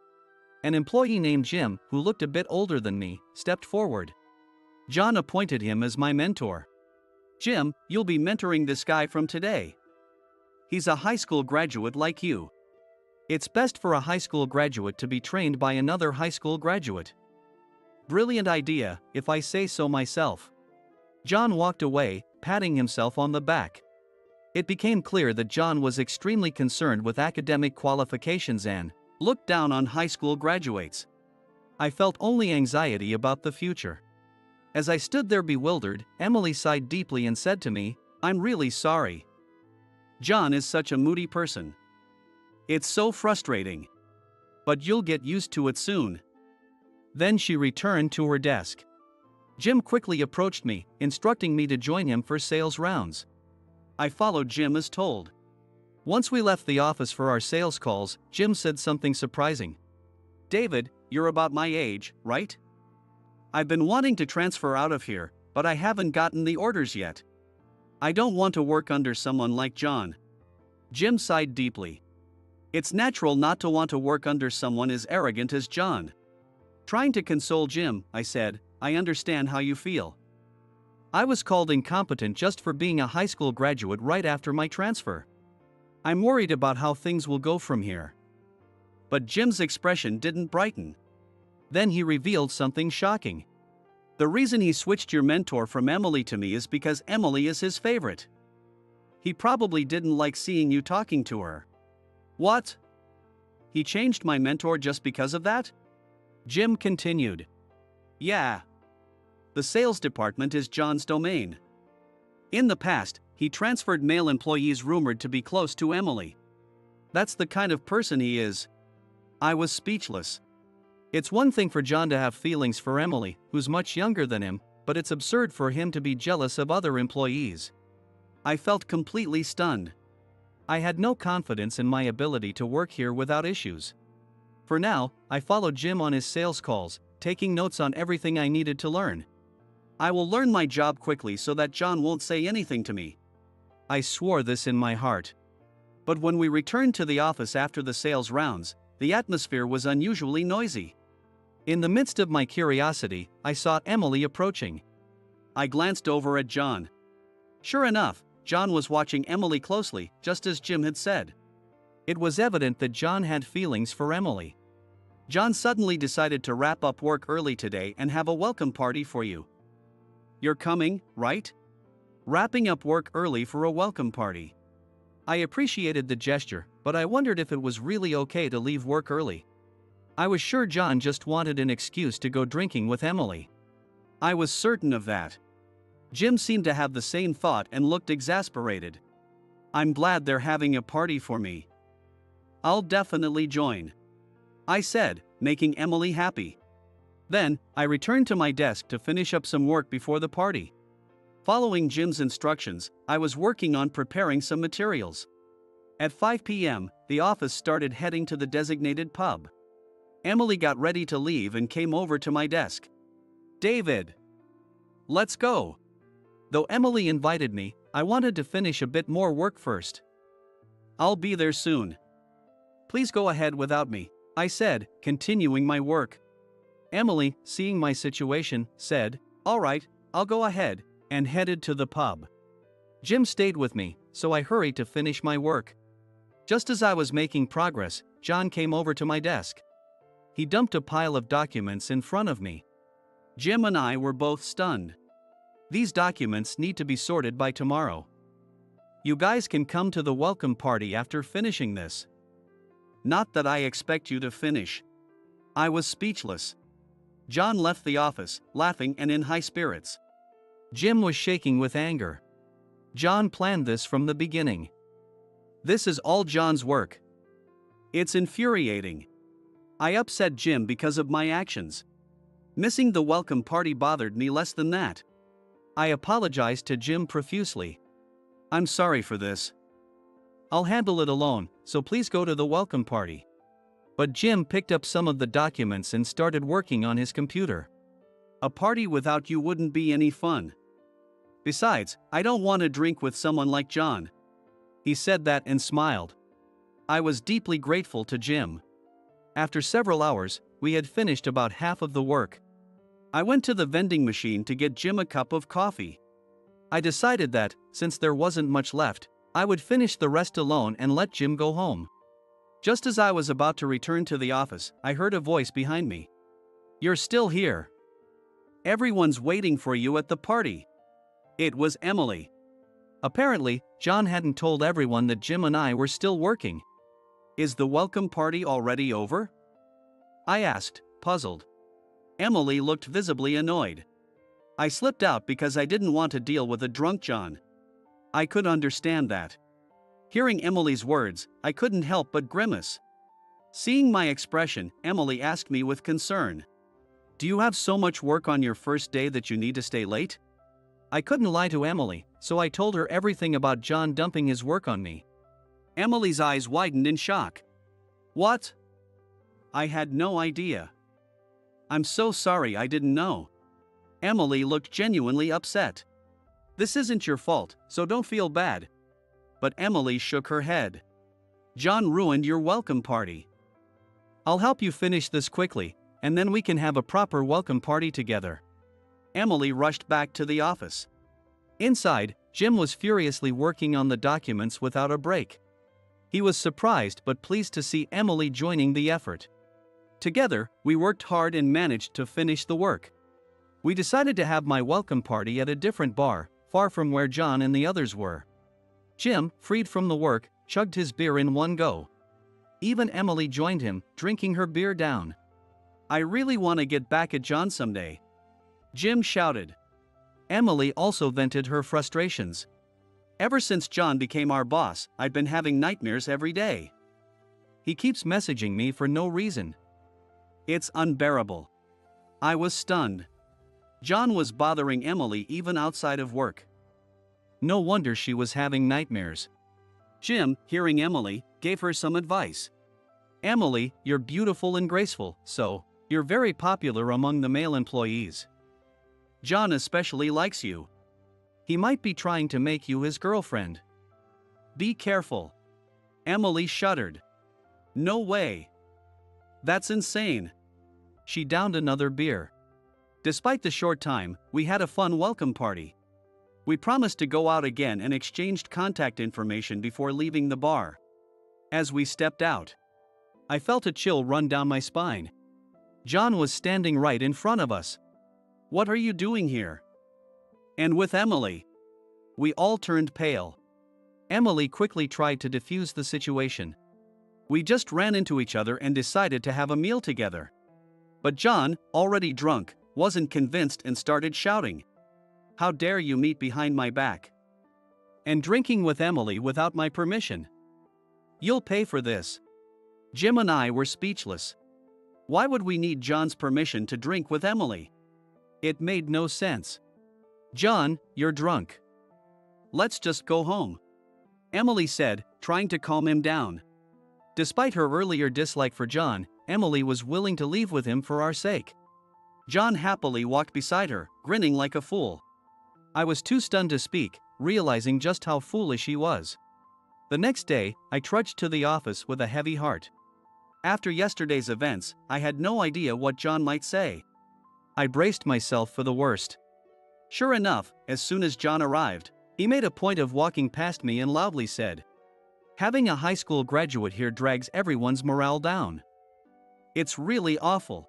An employee named Jim, who looked a bit older than me, stepped forward. John appointed him as my mentor. "Jim, you'll be mentoring this guy from today. He's a high school graduate like you. It's best for a high school graduate to be trained by another high school graduate." Brilliant idea, if I say so myself. John walked away, patting himself on the back. It became clear that John was extremely concerned with academic qualifications and looked down on high school graduates. I felt only anxiety about the future. As I stood there bewildered, Emily sighed deeply and said to me, "I'm really sorry. John is such a moody person. It's so frustrating. But you'll get used to it soon." Then she returned to her desk. Jim quickly approached me, instructing me to join him for sales rounds. I followed Jim as told. Once we left the office for our sales calls, Jim said something surprising. "David, you're about my age, right? I've been wanting to transfer out of here, but I haven't gotten the orders yet. I don't want to work under someone like John." Jim sighed deeply. It's natural not to want to work under someone as arrogant as John. Trying to console Jim, I said, "I understand how you feel. I was called incompetent just for being a high school graduate right after my transfer. I'm worried about how things will go from here." But Jim's expression didn't brighten. Then he revealed something shocking. "The reason he switched your mentor from Emily to me is because Emily is his favorite. He probably didn't like seeing you talking to her." "What? He changed my mentor just because of that?" Jim continued. "Yeah. The sales department is John's domain. In the past, he transferred male employees rumored to be close to Emily. That's the kind of person he is." I was speechless. It's one thing for John to have feelings for Emily, who's much younger than him, but it's absurd for him to be jealous of other employees. I felt completely stunned. I had no confidence in my ability to work here without issues. For now, I followed Jim on his sales calls, taking notes on everything I needed to learn. I will learn my job quickly so that John won't say anything to me. I swore this in my heart. But when we returned to the office after the sales rounds, the atmosphere was unusually noisy. In the midst of my curiosity, I saw Emily approaching. I glanced over at John. Sure enough, John was watching Emily closely, just as Jim had said. It was evident that John had feelings for Emily. "John suddenly decided to wrap up work early today and have a welcome party for you. You're coming, right? Wrapping up work early for a welcome party." I appreciated the gesture, but I wondered if it was really okay to leave work early. I was sure John just wanted an excuse to go drinking with Emily. I was certain of that. Jim seemed to have the same thought and looked exasperated. "I'm glad they're having a party for me. I'll definitely join," I said, making Emily happy. Then, I returned to my desk to finish up some work before the party. Following Jim's instructions, I was working on preparing some materials. At 5 p.m., the office started heading to the designated pub. Emily got ready to leave and came over to my desk. "David, let's go." Though Emily invited me, I wanted to finish a bit more work first. "I'll be there soon. Please go ahead without me," I said, continuing my work. Emily, seeing my situation, said, "All right, I'll go ahead," and headed to the pub. Jim stayed with me, so I hurried to finish my work. Just as I was making progress, John came over to my desk. He dumped a pile of documents in front of me. Jim and I were both stunned. "These documents need to be sorted by tomorrow. You guys can come to the welcome party after finishing this." "Not that I expect you to finish." I was speechless. John left the office, laughing and in high spirits. Jim was shaking with anger. John planned this from the beginning. This is all John's work. It's infuriating. I upset Jim because of my actions. Missing the welcome party bothered me less than that. I apologized to Jim profusely. "I'm sorry for this. I'll handle it alone, so please go to the welcome party." But Jim picked up some of the documents and started working on his computer. "A party without you wouldn't be any fun. Besides, I don't want to drink with someone like John." He said that and smiled. I was deeply grateful to Jim. After several hours, we had finished about half of the work. I went to the vending machine to get Jim a cup of coffee. I decided that, since there wasn't much left, I would finish the rest alone and let Jim go home. Just as I was about to return to the office, I heard a voice behind me. "You're still here. Everyone's waiting for you at the party." It was Emily. Apparently, John hadn't told everyone that Jim and I were still working. Is the welcome party already over? I asked, puzzled. Emily looked visibly annoyed. I slipped out because I didn't want to deal with a drunk John. I could understand that. Hearing Emily's words, I couldn't help but grimace. Seeing my expression, Emily asked me with concern. Do you have so much work on your first day that you need to stay late? I couldn't lie to Emily, so I told her everything about John dumping his work on me. Emily's eyes widened in shock. What? I had no idea. I'm so sorry, I didn't know. Emily looked genuinely upset. This isn't your fault, so don't feel bad. But Emily shook her head. John ruined your welcome party. I'll help you finish this quickly, and then we can have a proper welcome party together. Emily rushed back to the office. Inside, Jim was furiously working on the documents without a break. He was surprised but pleased to see Emily joining the effort. Together, we worked hard and managed to finish the work. We decided to have my welcome party at a different bar, far from where John and the others were. Jim, freed from the work, chugged his beer in one go. Even Emily joined him, drinking her beer down. I really want to get back at John someday, Jim shouted. Emily also vented her frustrations. Ever since John became our boss, I've been having nightmares every day. He keeps messaging me for no reason. It's unbearable. I was stunned. John was bothering Emily even outside of work. No wonder she was having nightmares. Jim, hearing Emily, gave her some advice. Emily, you're beautiful and graceful, so you're very popular among the male employees. John especially likes you. He might be trying to make you his girlfriend. Be careful. Emily shuddered. No way. That's insane. She downed another beer. Despite the short time, we had a fun welcome party. We promised to go out again and exchanged contact information before leaving the bar. As we stepped out, I felt a chill run down my spine. John was standing right in front of us. What are you doing here? And with Emily. We all turned pale. Emily quickly tried to defuse the situation. We just ran into each other and decided to have a meal together. But John, already drunk, wasn't convinced and started shouting. How dare you meet behind my back? And drinking with Emily without my permission. You'll pay for this. Jim and I were speechless. Why would we need John's permission to drink with Emily? It made no sense. John, you're drunk. Let's just go home, Emily said, trying to calm him down. Despite her earlier dislike for John, Emily was willing to leave with him for our sake. John happily walked beside her, grinning like a fool. I was too stunned to speak, realizing just how foolish he was. The next day, I trudged to the office with a heavy heart. After yesterday's events, I had no idea what John might say. I braced myself for the worst. Sure enough, as soon as John arrived, he made a point of walking past me and loudly said, "Having a high school graduate here drags everyone's morale down. It's really awful."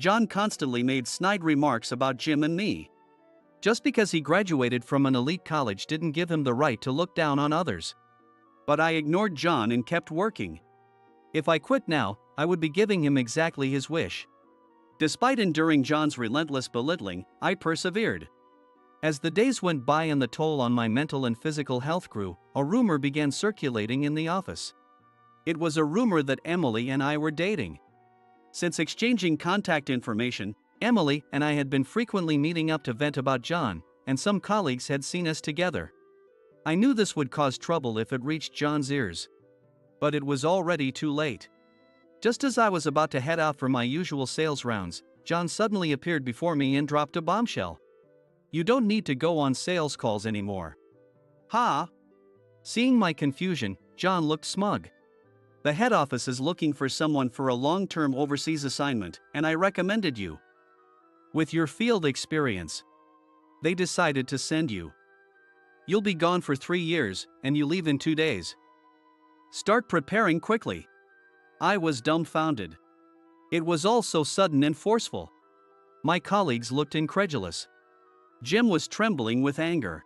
John constantly made snide remarks about Jim and me. Just because he graduated from an elite college didn't give him the right to look down on others. But I ignored John and kept working. If I quit now, I would be giving him exactly his wish. Despite enduring John's relentless belittling, I persevered. As the days went by and the toll on my mental and physical health grew, a rumor began circulating in the office. It was a rumor that Emily and I were dating. Since exchanging contact information, Emily and I had been frequently meeting up to vent about John, and some colleagues had seen us together. I knew this would cause trouble if it reached John's ears. But it was already too late. Just as I was about to head out for my usual sales rounds, John suddenly appeared before me and dropped a bombshell. "You don't need to go on sales calls anymore." "Ha?" Seeing my confusion, John looked smug. "The head office is looking for someone for a long-term overseas assignment, and I recommended you. With your field experience, they decided to send you. You'll be gone for 3 years, and you leave in 2 days. Start preparing quickly." I was dumbfounded. It was all so sudden and forceful. My colleagues looked incredulous. Jim was trembling with anger.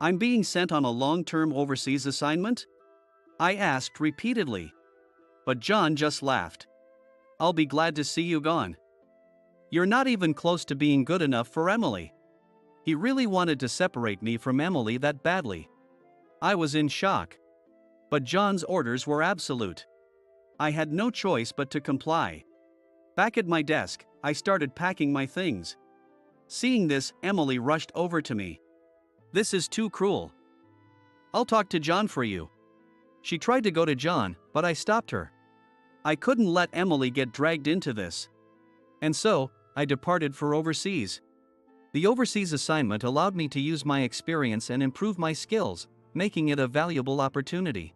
I'm being sent on a long-term overseas assignment? I asked repeatedly. But John just laughed. I'll be glad to see you gone. You're not even close to being good enough for Emily. He really wanted to separate me from Emily that badly. I was in shock. But John's orders were absolute. I had no choice but to comply. Back at my desk, I started packing my things. Seeing this, Emily rushed over to me. This is too cruel. I'll talk to John for you. She tried to go to John, but I stopped her. I couldn't let Emily get dragged into this. And so, I departed for overseas. The overseas assignment allowed me to use my experience and improve my skills, making it a valuable opportunity.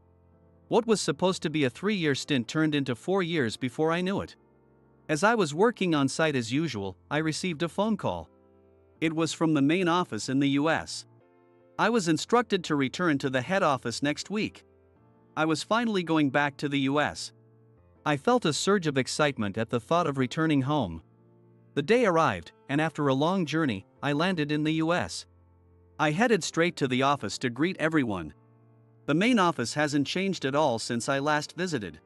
What was supposed to be a 3-year stint turned into 4 years before I knew it. As I was working on site as usual, I received a phone call. It was from the main office in the US. I was instructed to return to the head office next week. I was finally going back to the US. I felt a surge of excitement at the thought of returning home. The day arrived, and after a long journey, I landed in the US. I headed straight to the office to greet everyone. The main office hasn't changed at all since I last visited.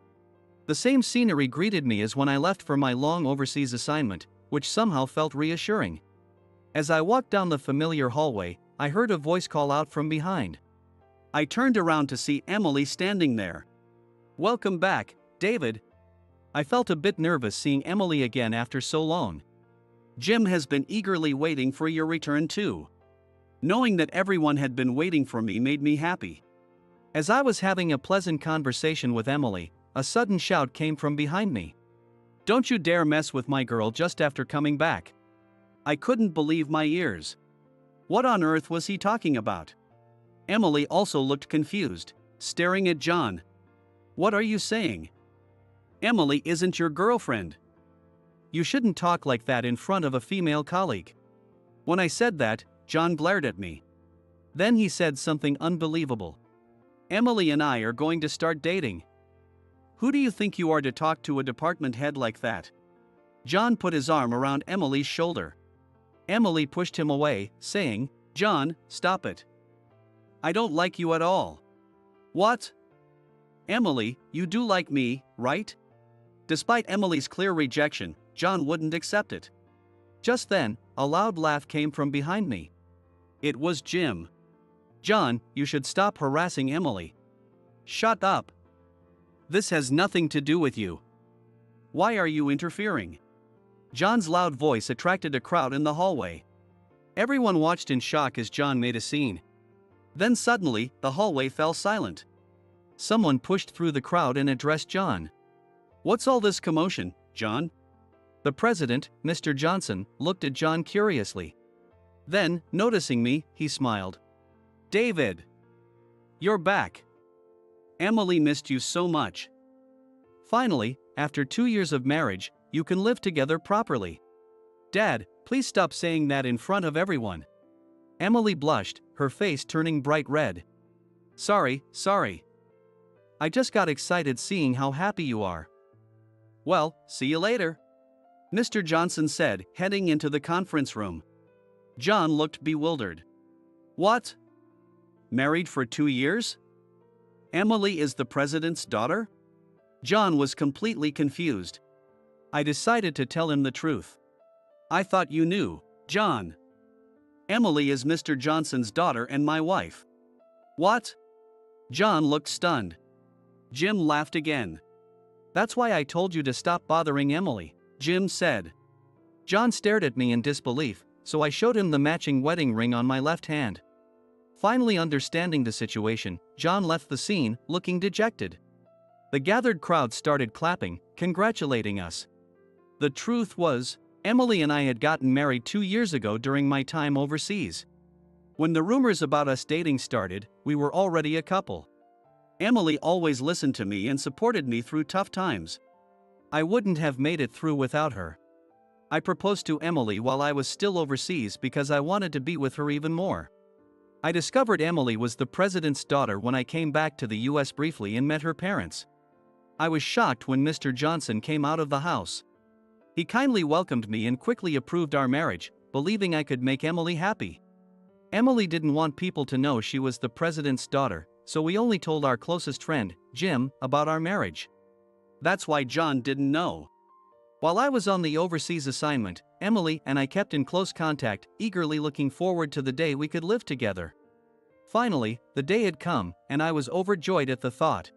The same scenery greeted me as when I left for my long overseas assignment, which somehow felt reassuring. As I walked down the familiar hallway, I heard a voice call out from behind. I turned around to see Emily standing there. "Welcome back, David." I felt a bit nervous seeing Emily again after so long. "Jim has been eagerly waiting for your return too." Knowing that everyone had been waiting for me made me happy. As I was having a pleasant conversation with Emily, a sudden shout came from behind me. "Don't you dare mess with my girl just after coming back." I couldn't believe my ears. What on earth was he talking about? Emily also looked confused, staring at John. "What are you saying? Emily isn't your girlfriend. You shouldn't talk like that in front of a female colleague." When I said that, John glared at me. Then he said something unbelievable. "Emily and I are going to start dating." "Who do you think you are to talk to a department head like that?" John put his arm around Emily's shoulder. Emily pushed him away, saying, "John, stop it. I don't like you at all." "What? Emily, you do like me, right?" Despite Emily's clear rejection, John wouldn't accept it. Just then, a loud laugh came from behind me. It was Jim. "John, you should stop harassing Emily." "Shut up. This has nothing to do with you. Why are you interfering?" John's loud voice attracted a crowd in the hallway. Everyone watched in shock as John made a scene. Then suddenly, the hallway fell silent. Someone pushed through the crowd and addressed John. "What's all this commotion, John?" The president, Mr. Johnson, looked at John curiously. Then, noticing me, he smiled. "David, you're back. Emily missed you so much. Finally, after 2 years of marriage, you can live together properly." "Dad, please stop saying that in front of everyone." Emily blushed, her face turning bright red. Sorry. I just got excited seeing how happy you are." "Well, see you later," Mr. Johnson said, heading into the conference room. John looked bewildered. "What? Married for 2 years? Emily is the president's daughter?" John was completely confused. I decided to tell him the truth. "I thought you knew, John. Emily is Mr. Johnson's daughter and my wife." "What?" John looked stunned. Jim laughed again. "That's why I told you to stop bothering Emily," Jim said. John stared at me in disbelief, so I showed him the matching wedding ring on my left hand. Finally understanding the situation, John left the scene, looking dejected. The gathered crowd started clapping, congratulating us. The truth was, Emily and I had gotten married 2 years ago during my time overseas. When the rumors about us dating started, we were already a couple. Emily always listened to me and supported me through tough times. I wouldn't have made it through without her. I proposed to Emily while I was still overseas because I wanted to be with her even more. I discovered Emily was the president's daughter when I came back to the US briefly and met her parents. I was shocked when Mr. Johnson came out of the house. He kindly welcomed me and quickly approved our marriage, believing I could make Emily happy. Emily didn't want people to know she was the president's daughter, so we only told our closest friend, Jim, about our marriage. That's why John didn't know. While I was on the overseas assignment, Emily and I kept in close contact, eagerly looking forward to the day we could live together. Finally, the day had come, and I was overjoyed at the thought.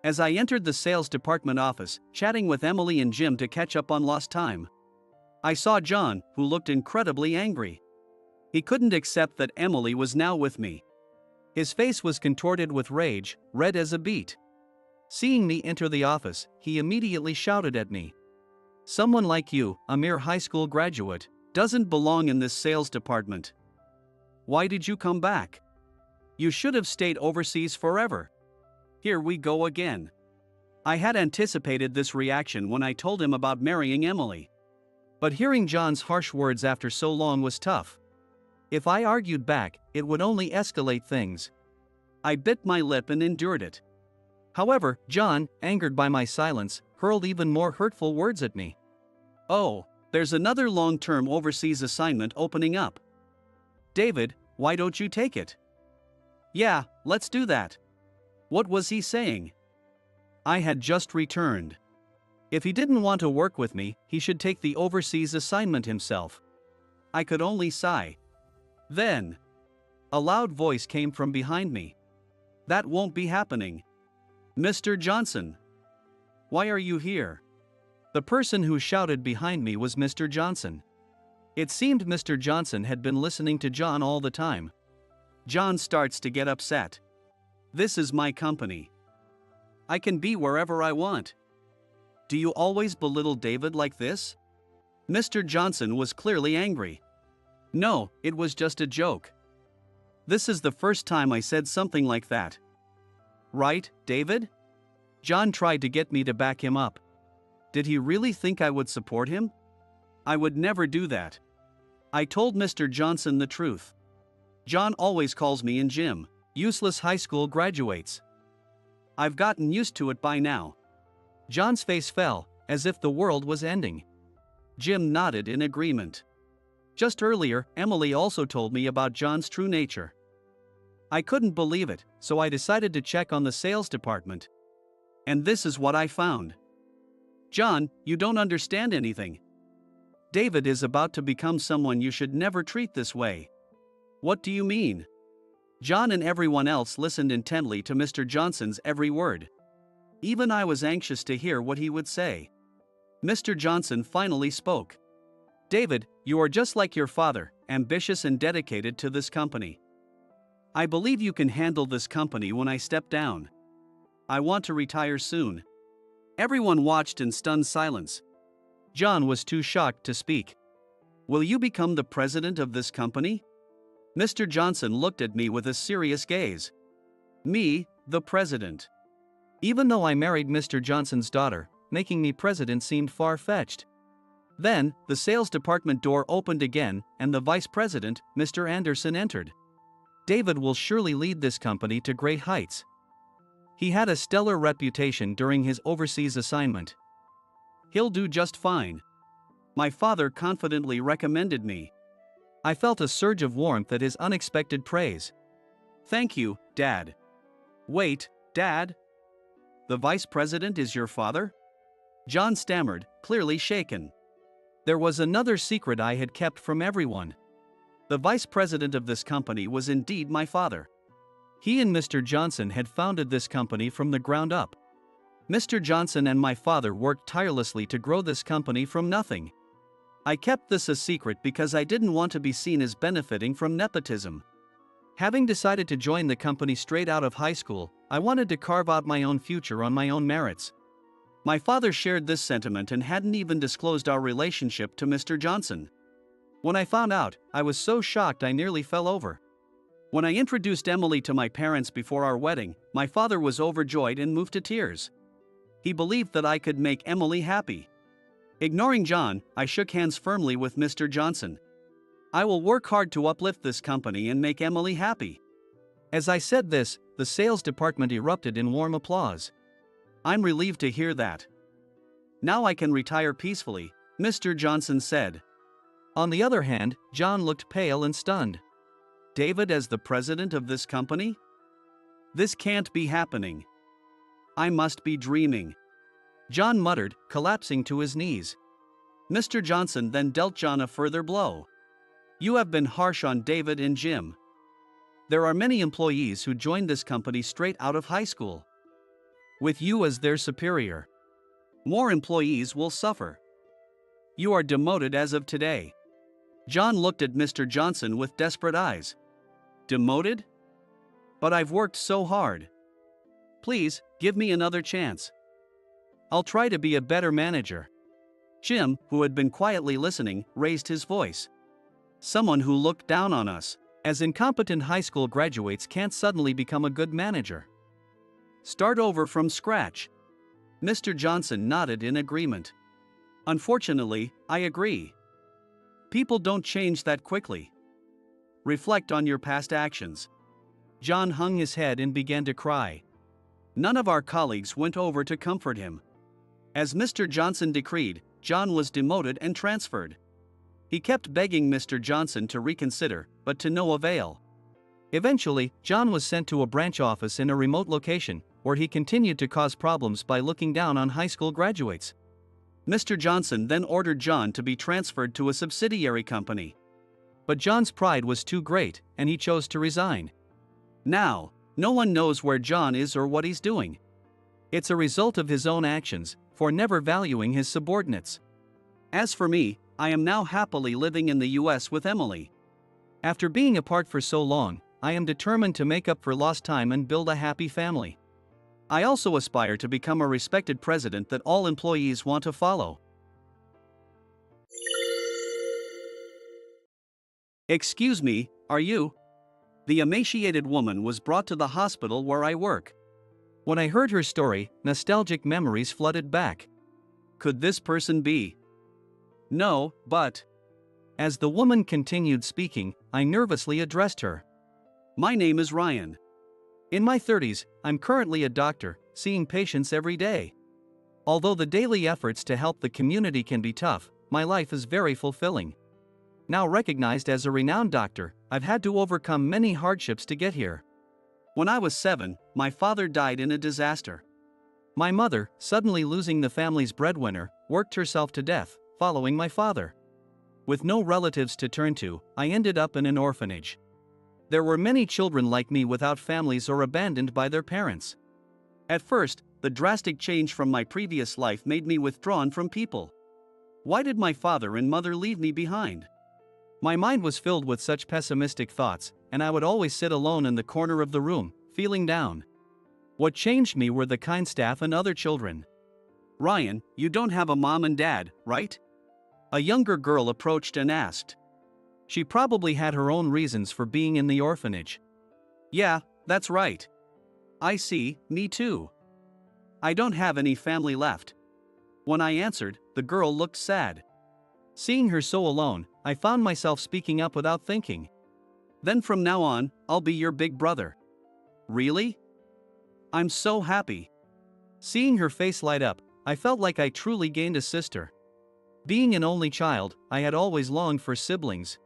As I entered the sales department office, chatting with Emily and Jim to catch up on lost time, I saw John, who looked incredibly angry. He couldn't accept that Emily was now with me. His face was contorted with rage, red as a beet. Seeing me enter the office, he immediately shouted at me. "Someone like you, a mere high school graduate, doesn't belong in this sales department. Why did you come back? You should have stayed overseas forever." Here we go again. I had anticipated this reaction when I told him about marrying Emily. But hearing John's harsh words after so long was tough. If I argued back, it would only escalate things. I bit my lip and endured it. However, John, angered by my silence, hurled even more hurtful words at me. "Oh, there's another long-term overseas assignment opening up. David, why don't you take it?" "Yeah, let's do that." What was he saying? I had just returned. If he didn't want to work with me, he should take the overseas assignment himself. I could only sigh. Then, a loud voice came from behind me. "That won't be happening. Mr. Johnson. Why are you here?" The person who shouted behind me was Mr. Johnson. It seemed Mr. Johnson had been listening to John all the time. John starts to get upset. "This is my company. I can be wherever I want. Do you always belittle David like this?" Mr. Johnson was clearly angry. "No, it was just a joke. This is the first time I said something like that. Right, David?" John tried to get me to back him up. Did he really think I would support him? I would never do that. I told Mr. Johnson the truth. John always calls me and Jim useless high school graduates. I've gotten used to it by now. John's face fell, as if the world was ending. Jim nodded in agreement. Just earlier, Emily also told me about John's true nature. I couldn't believe it, so I decided to check on the sales department. And this is what I found. "John, you don't understand anything. David is about to become someone you should never treat this way." "What do you mean?" John and everyone else listened intently to Mr. Johnson's every word. Even I was anxious to hear what he would say. Mr. Johnson finally spoke. "David, you are just like your father, ambitious and dedicated to this company. I believe you can handle this company when I step down. I want to retire soon." Everyone watched in stunned silence. John was too shocked to speak. "Will you become the president of this company?" Mr. Johnson looked at me with a serious gaze. "Me, the president?" Even though I married Mr. Johnson's daughter, making me president seemed far-fetched. Then, the sales department door opened again, and the vice president, Mr. Anderson, entered. David will surely lead this company to great heights. He had a stellar reputation during his overseas assignment. He'll do just fine. My father confidently recommended me. I felt a surge of warmth at his unexpected praise. "Thank you, Dad." "Wait, Dad? The vice president is your father?" John stammered, clearly shaken. There was another secret I had kept from everyone. The vice president of this company was indeed my father. He and Mr. Johnson had founded this company from the ground up. Mr. Johnson and my father worked tirelessly to grow this company from nothing. I kept this a secret because I didn't want to be seen as benefiting from nepotism. Having decided to join the company straight out of high school, I wanted to carve out my own future on my own merits. My father shared this sentiment and hadn't even disclosed our relationship to Mr. Johnson. When I found out, I was so shocked I nearly fell over. When I introduced Emily to my parents before our wedding, my father was overjoyed and moved to tears. He believed that I could make Emily happy. Ignoring John, I shook hands firmly with Mr. Johnson. "I will work hard to uplift this company and make Emily happy." As I said this, the sales department erupted in warm applause. "I'm relieved to hear that. Now I can retire peacefully," Mr. Johnson said. On the other hand, John looked pale and stunned. David as the president of this company? This can't be happening. I must be dreaming. John muttered, collapsing to his knees. Mr. Johnson then dealt John a further blow. You have been harsh on David and Jim. There are many employees who joined this company straight out of high school. With you as their superior, more employees will suffer. You are demoted as of today. John looked at Mr. Johnson with desperate eyes. Demoted? But I've worked so hard. Please, give me another chance. I'll try to be a better manager. Jim, who had been quietly listening, raised his voice. Someone who looked down on us, as incompetent high school graduates can't suddenly become a good manager. Start over from scratch. Mr. Johnson nodded in agreement. Unfortunately, I agree. People don't change that quickly. Reflect on your past actions. John hung his head and began to cry. None of our colleagues went over to comfort him. As Mr. Johnson decreed, John was demoted and transferred. He kept begging Mr. Johnson to reconsider, but to no avail. Eventually, John was sent to a branch office in a remote location, where he continued to cause problems by looking down on high school graduates. Mr. Johnson then ordered John to be transferred to a subsidiary company. But John's pride was too great, and he chose to resign. Now, no one knows where John is or what he's doing. It's a result of his own actions, for never valuing his subordinates. As for me, I am now happily living in the US with Emily. After being apart for so long, I am determined to make up for lost time and build a happy family. I also aspire to become a respected president that all employees want to follow. Excuse me, are you? The emaciated woman was brought to the hospital where I work. When I heard her story, nostalgic memories flooded back. Could this person be? No, but... As the woman continued speaking, I nervously addressed her. My name is Ryan. In my 30s, I'm currently a doctor, seeing patients every day. Although the daily efforts to help the community can be tough, my life is very fulfilling. Now recognized as a renowned doctor, I've had to overcome many hardships to get here. When I was 7, my father died in a disaster. My mother, suddenly losing the family's breadwinner, worked herself to death, following my father. With no relatives to turn to, I ended up in an orphanage. There were many children like me without families or abandoned by their parents. At first, the drastic change from my previous life made me withdrawn from people. Why did my father and mother leave me behind? My mind was filled with such pessimistic thoughts, and I would always sit alone in the corner of the room, feeling down. What changed me were the kind staff and other children. Ryan, you don't have a mom and dad, right? A younger girl approached and asked. She probably had her own reasons for being in the orphanage. Yeah, that's right. I see, me too. I don't have any family left. When I answered, the girl looked sad. Seeing her so alone, I found myself speaking up without thinking. Then from now on, I'll be your big brother. Really? I'm so happy. Seeing her face light up, I felt like I truly gained a sister. Being an only child, I had always longed for siblings.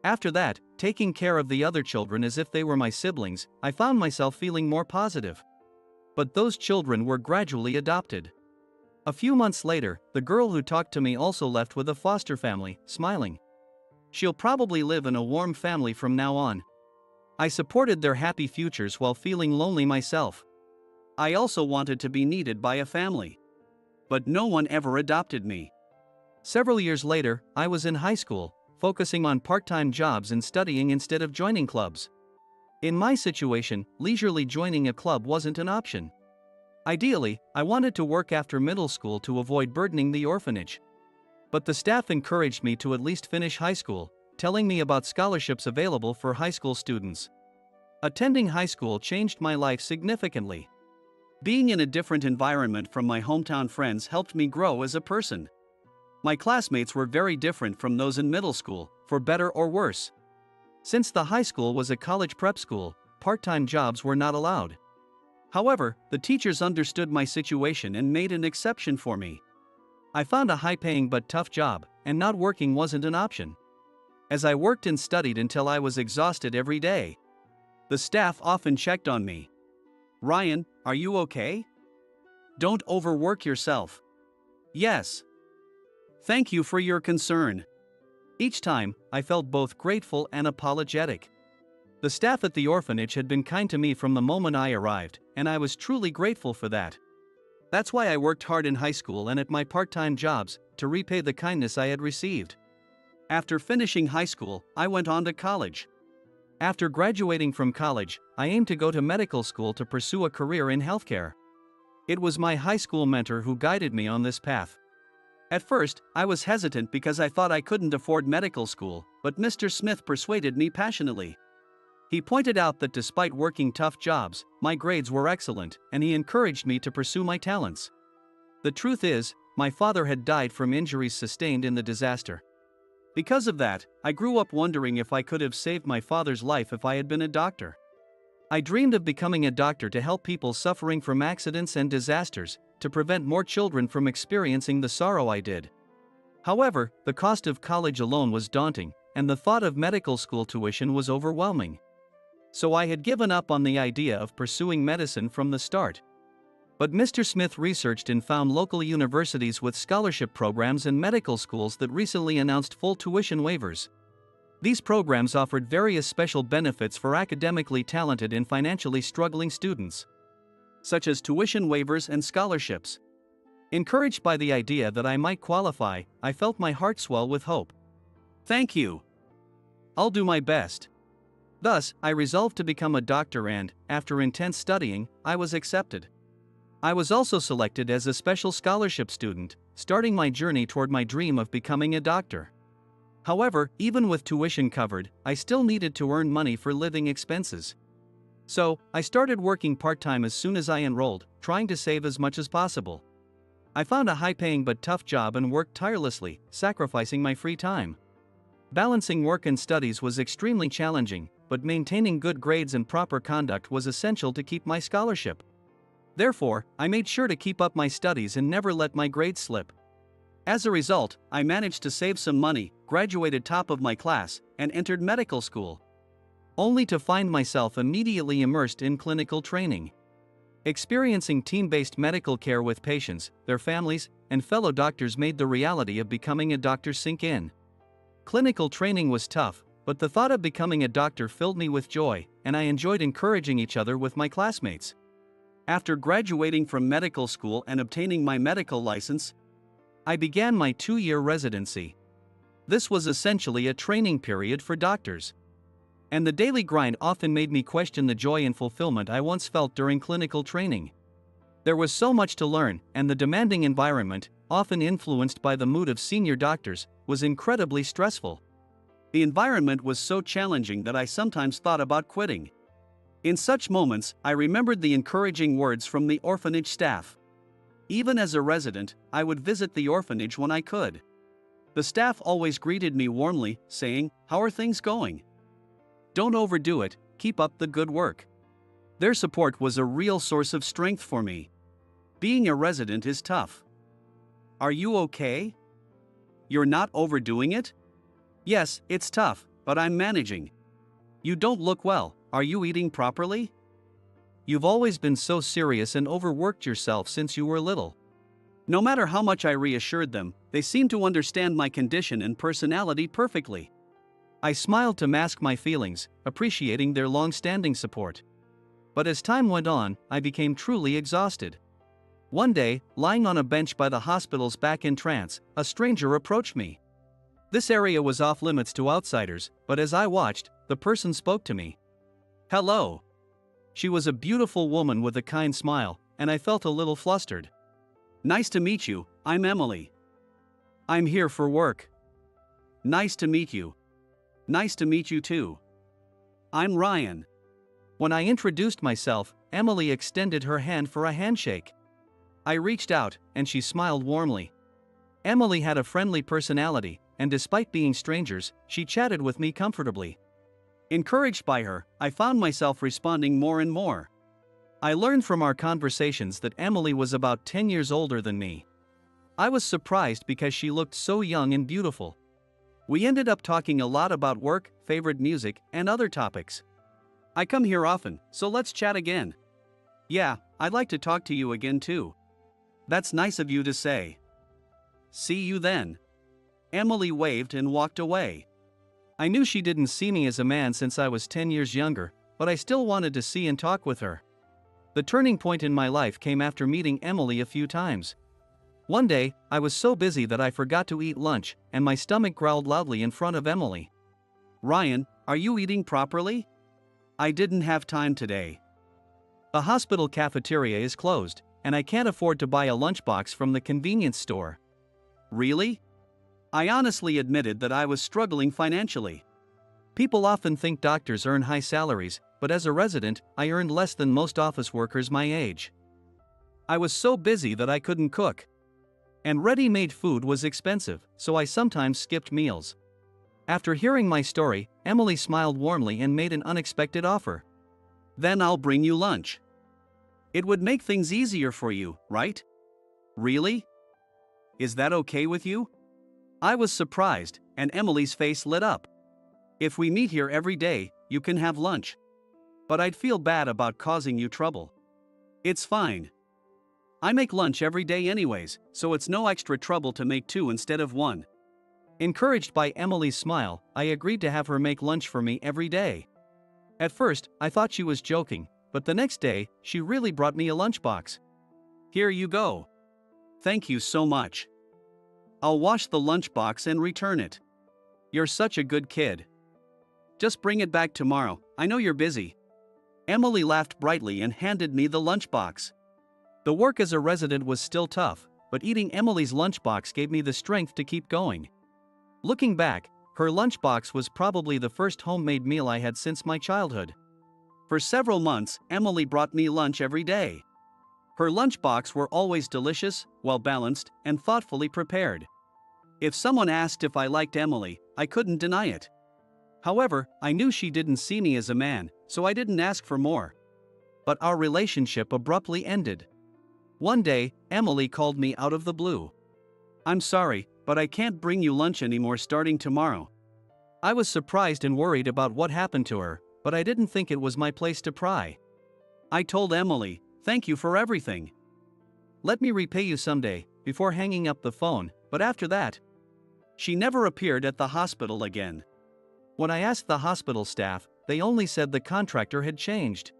After that, taking care of the other children as if they were my siblings, I found myself feeling more positive. But those children were gradually adopted. A few months later, the girl who talked to me also left with a foster family, smiling. She'll probably live in a warm family from now on. I supported their happy futures while feeling lonely myself. I also wanted to be needed by a family. But no one ever adopted me. Several years later, I was in high school, focusing on part-time jobs and studying instead of joining clubs. In my situation, leisurely joining a club wasn't an option. Ideally, I wanted to work after middle school to avoid burdening the orphanage. But the staff encouraged me to at least finish high school, telling me about scholarships available for high school students. Attending high school changed my life significantly. Being in a different environment from my hometown friends helped me grow as a person. My classmates were very different from those in middle school, for better or worse. Since the high school was a college prep school, part-time jobs were not allowed. However, the teachers understood my situation and made an exception for me. I found a high-paying but tough job, and not working wasn't an option. as I worked and studied until I was exhausted every day. The staff often checked on me. "Ryan, are you okay? Don't overwork yourself." "Yes. Thank you for your concern." Each time, I felt both grateful and apologetic. The staff at the orphanage had been kind to me from the moment I arrived, and I was truly grateful for that. That's why I worked hard in high school and at my part-time jobs, to repay the kindness I had received. After finishing high school, I went on to college. After graduating from college, I aimed to go to medical school to pursue a career in healthcare. It was my high school mentor who guided me on this path. At first, I was hesitant because I thought I couldn't afford medical school, but Mr. Smith persuaded me passionately. He pointed out that despite working tough jobs, my grades were excellent, and he encouraged me to pursue my talents. The truth is, my father had died from injuries sustained in the disaster. Because of that, I grew up wondering if I could have saved my father's life if I had been a doctor. I dreamed of becoming a doctor to help people suffering from accidents and disasters, to prevent more children from experiencing the sorrow I did. However, the cost of college alone was daunting, and the thought of medical school tuition was overwhelming. So I had given up on the idea of pursuing medicine from the start. But Mr. Smith researched and found local universities with scholarship programs and medical schools that recently announced full tuition waivers. These programs offered various special benefits for academically talented and financially struggling students, such as tuition waivers and scholarships. Encouraged by the idea that I might qualify, I felt my heart swell with hope. "Thank you. I'll do my best." Thus, I resolved to become a doctor and, after intense studying, I was accepted. I was also selected as a special scholarship student, starting my journey toward my dream of becoming a doctor. However, even with tuition covered, I still needed to earn money for living expenses. So, I started working part-time as soon as I enrolled, trying to save as much as possible. I found a high-paying but tough job and worked tirelessly, sacrificing my free time. Balancing work and studies was extremely challenging, but maintaining good grades and proper conduct was essential to keep my scholarship. Therefore, I made sure to keep up my studies and never let my grades slip. As a result, I managed to save some money, graduated top of my class, and entered medical school, only to find myself immediately immersed in clinical training. Experiencing team-based medical care with patients, their families, and fellow doctors made the reality of becoming a doctor sink in. Clinical training was tough, but the thought of becoming a doctor filled me with joy, and I enjoyed encouraging each other with my classmates. After graduating from medical school and obtaining my medical license, I began my 2-year residency. This was essentially a training period for doctors. And the daily grind often made me question the joy and fulfillment I once felt during clinical training. There was so much to learn, and the demanding environment, often influenced by the mood of senior doctors, was incredibly stressful. The environment was so challenging that I sometimes thought about quitting. In such moments, I remembered the encouraging words from the orphanage staff. Even as a resident, I would visit the orphanage when I could. The staff always greeted me warmly, saying, "How are things going? Don't overdo it, keep up the good work." Their support was a real source of strength for me. Being a resident is tough. "Are you okay? You're not overdoing it?" "Yes, it's tough, but I'm managing." "You don't look well, are you eating properly? You've always been so serious and overworked yourself since you were little." No matter how much I reassured them, they seemed to understand my condition and personality perfectly. I smiled to mask my feelings, appreciating their long-standing support. But as time went on, I became truly exhausted. One day, lying on a bench by the hospital's back entrance, a stranger approached me. This area was off-limits to outsiders, but as I watched, the person spoke to me. "Hello." She was a beautiful woman with a kind smile, and I felt a little flustered. "Nice to meet you, I'm Emily. I'm here for work." "Nice to meet you." "Nice to meet you too. I'm Ryan." When I introduced myself, Emily extended her hand for a handshake. I reached out, and she smiled warmly. Emily had a friendly personality, and despite being strangers, she chatted with me comfortably. Encouraged by her, I found myself responding more and more. I learned from our conversations that Emily was about 10 years older than me. I was surprised because she looked so young and beautiful. We ended up talking a lot about work, favorite music, and other topics. I come here often, so let's chat again. Yeah, I'd like to talk to you again too. That's nice of you to say. See you then. Emily waved and walked away. I knew she didn't see me as a man since I was 10 years younger, but I still wanted to see and talk with her. The turning point in my life came after meeting Emily a few times. One day, I was so busy that I forgot to eat lunch, and my stomach growled loudly in front of Emily. "Ryan, are you eating properly? I didn't have time today. The hospital cafeteria is closed, and I can't afford to buy a lunchbox from the convenience store." Really? I honestly admitted that I was struggling financially. People often think doctors earn high salaries, but as a resident, I earned less than most office workers my age. I was so busy that I couldn't cook. And ready-made food was expensive, so I sometimes skipped meals. After hearing my story, Emily smiled warmly and made an unexpected offer. "Then I'll bring you lunch. It would make things easier for you, right?" "Really? Is that okay with you?" I was surprised, and Emily's face lit up. "If we meet here every day, you can have lunch. But I'd feel bad about causing you trouble." "It's fine. I make lunch every day anyways, so it's no extra trouble to make two instead of one." Encouraged by Emily's smile, I agreed to have her make lunch for me every day. At first, I thought she was joking, but the next day, she really brought me a lunchbox. "Here you go. Thank you so much. I'll wash the lunchbox and return it. You're such a good kid. Just bring it back tomorrow, I know you're busy." Emily laughed brightly and handed me the lunchbox. The work as a resident was still tough, but eating Emily's lunchbox gave me the strength to keep going. Looking back, her lunchbox was probably the first homemade meal I had since my childhood. For several months, Emily brought me lunch every day. Her lunchbox were always delicious, well-balanced, and thoughtfully prepared. If someone asked if I liked Emily, I couldn't deny it. However, I knew she didn't see me as a man, so I didn't ask for more. But our relationship abruptly ended. One day, Emily called me out of the blue. "I'm sorry, but I can't bring you lunch anymore starting tomorrow." I was surprised and worried about what happened to her, but I didn't think it was my place to pry. I told Emily, "Thank you for everything. Let me repay you someday," before hanging up the phone, but after that, she never appeared at the hospital again. When I asked the hospital staff, they only said the contractor had changed.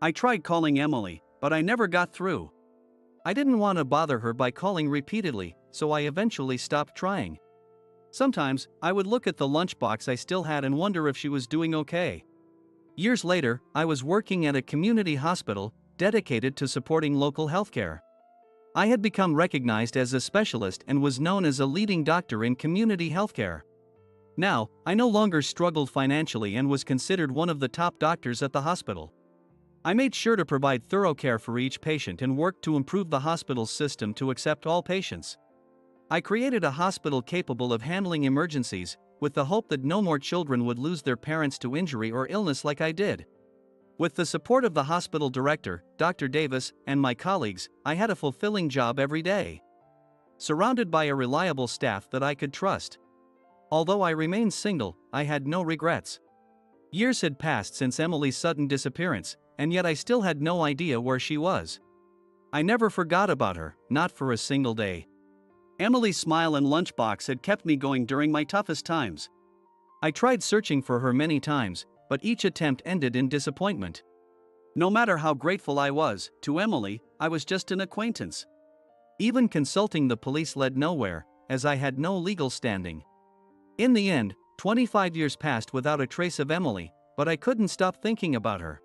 I tried calling Emily, but I never got through. I didn't want to bother her by calling repeatedly, so I eventually stopped trying. Sometimes, I would look at the lunchbox I still had and wonder if she was doing okay. Years later, I was working at a community hospital dedicated to supporting local healthcare. I had become recognized as a specialist and was known as a leading doctor in community healthcare. Now, I no longer struggled financially and was considered one of the top doctors at the hospital. I made sure to provide thorough care for each patient and worked to improve the hospital's system to accept all patients. I created a hospital capable of handling emergencies, with the hope that no more children would lose their parents to injury or illness like I did. With the support of the hospital director, Dr. Davis, and my colleagues, I had a fulfilling job every day. Surrounded by a reliable staff that I could trust. Although I remained single, I had no regrets. Years had passed since Emily's sudden disappearance, and yet I still had no idea where she was. I never forgot about her, not for a single day. Emily's smile and lunchbox had kept me going during my toughest times. I tried searching for her many times, but each attempt ended in disappointment. No matter how grateful I was, to Emily, I was just an acquaintance. Even consulting the police led nowhere, as I had no legal standing. In the end, 25 years passed without a trace of Emily, but I couldn't stop thinking about her.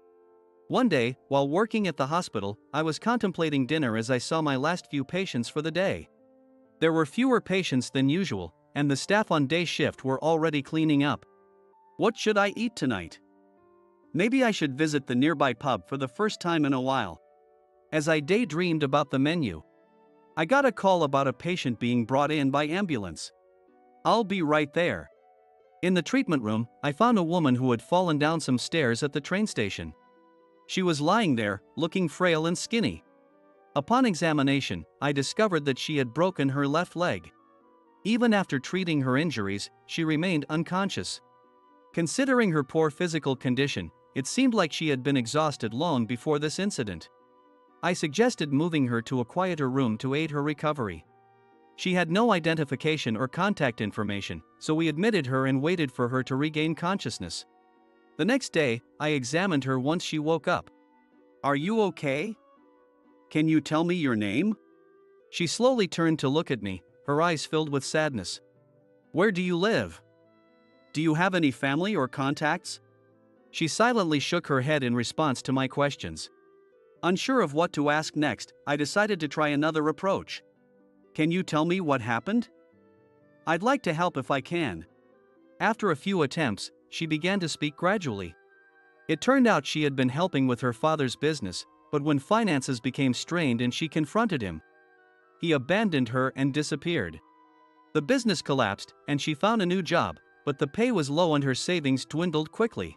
One day, while working at the hospital, I was contemplating dinner as I saw my last few patients for the day. There were fewer patients than usual, and the staff on day shift were already cleaning up. What should I eat tonight? Maybe I should visit the nearby pub for the first time in a while. As I daydreamed about the menu, I got a call about a patient being brought in by ambulance. "I'll be right there." In the treatment room, I found a woman who had fallen down some stairs at the train station. She was lying there, looking frail and skinny. Upon examination, I discovered that she had broken her left leg. Even after treating her injuries, she remained unconscious. Considering her poor physical condition, it seemed like she had been exhausted long before this incident. I suggested moving her to a quieter room to aid her recovery. She had no identification or contact information, so we admitted her and waited for her to regain consciousness. The next day, I examined her once she woke up. "Are you okay? Can you tell me your name?" She slowly turned to look at me, her eyes filled with sadness. "Where do you live? Do you have any family or contacts?" She silently shook her head in response to my questions. Unsure of what to ask next, I decided to try another approach. "Can you tell me what happened? I'd like to help if I can." After a few attempts, she began to speak gradually. It turned out she had been helping with her father's business, but when finances became strained and she confronted him, he abandoned her and disappeared. The business collapsed, and she found a new job, but the pay was low and her savings dwindled quickly.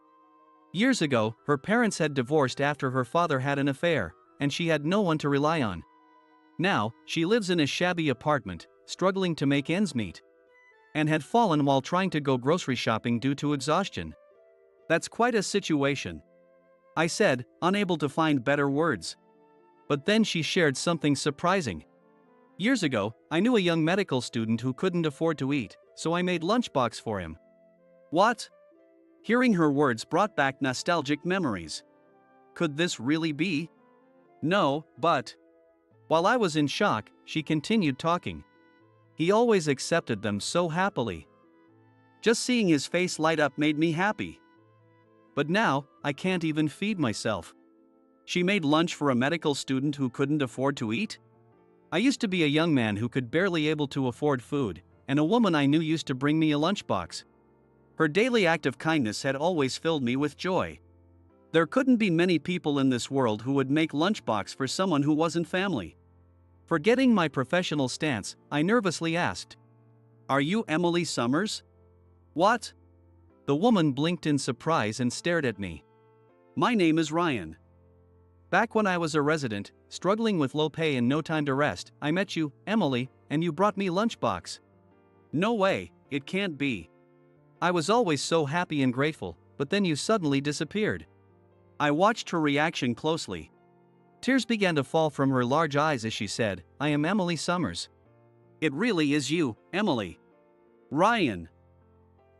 Years ago, her parents had divorced after her father had an affair, and she had no one to rely on. Now, she lives in a shabby apartment, struggling to make ends meet, and had fallen while trying to go grocery shopping due to exhaustion. "That's quite a situation," I said, unable to find better words. But then she shared something surprising. "Years ago, I knew a young medical student who couldn't afford to eat, so I made lunchbox for him." "What?" Hearing her words brought back nostalgic memories. Could this really be? "No, but..." While I was in shock, she continued talking. "He always accepted them so happily. Just seeing his face light up made me happy. But now, I can't even feed myself." She made lunch for a medical student who couldn't afford to eat? I used to be a young man who could barely able to afford food, and a woman I knew used to bring me a lunchbox. Her daily act of kindness had always filled me with joy. There couldn't be many people in this world who would make lunchbox for someone who wasn't family. Forgetting my professional stance, I nervously asked, "Are you Emily Summers?" "What?" The woman blinked in surprise and stared at me. "My name is Ryan. Back when I was a resident, struggling with low pay and no time to rest, I met you, Emily, and you brought me lunchbox." "No way, it can't be. I was always so happy and grateful, but then you suddenly disappeared." I watched her reaction closely. Tears began to fall from her large eyes as she said, "I am Emily Summers." "It really is you, Emily. Ryan.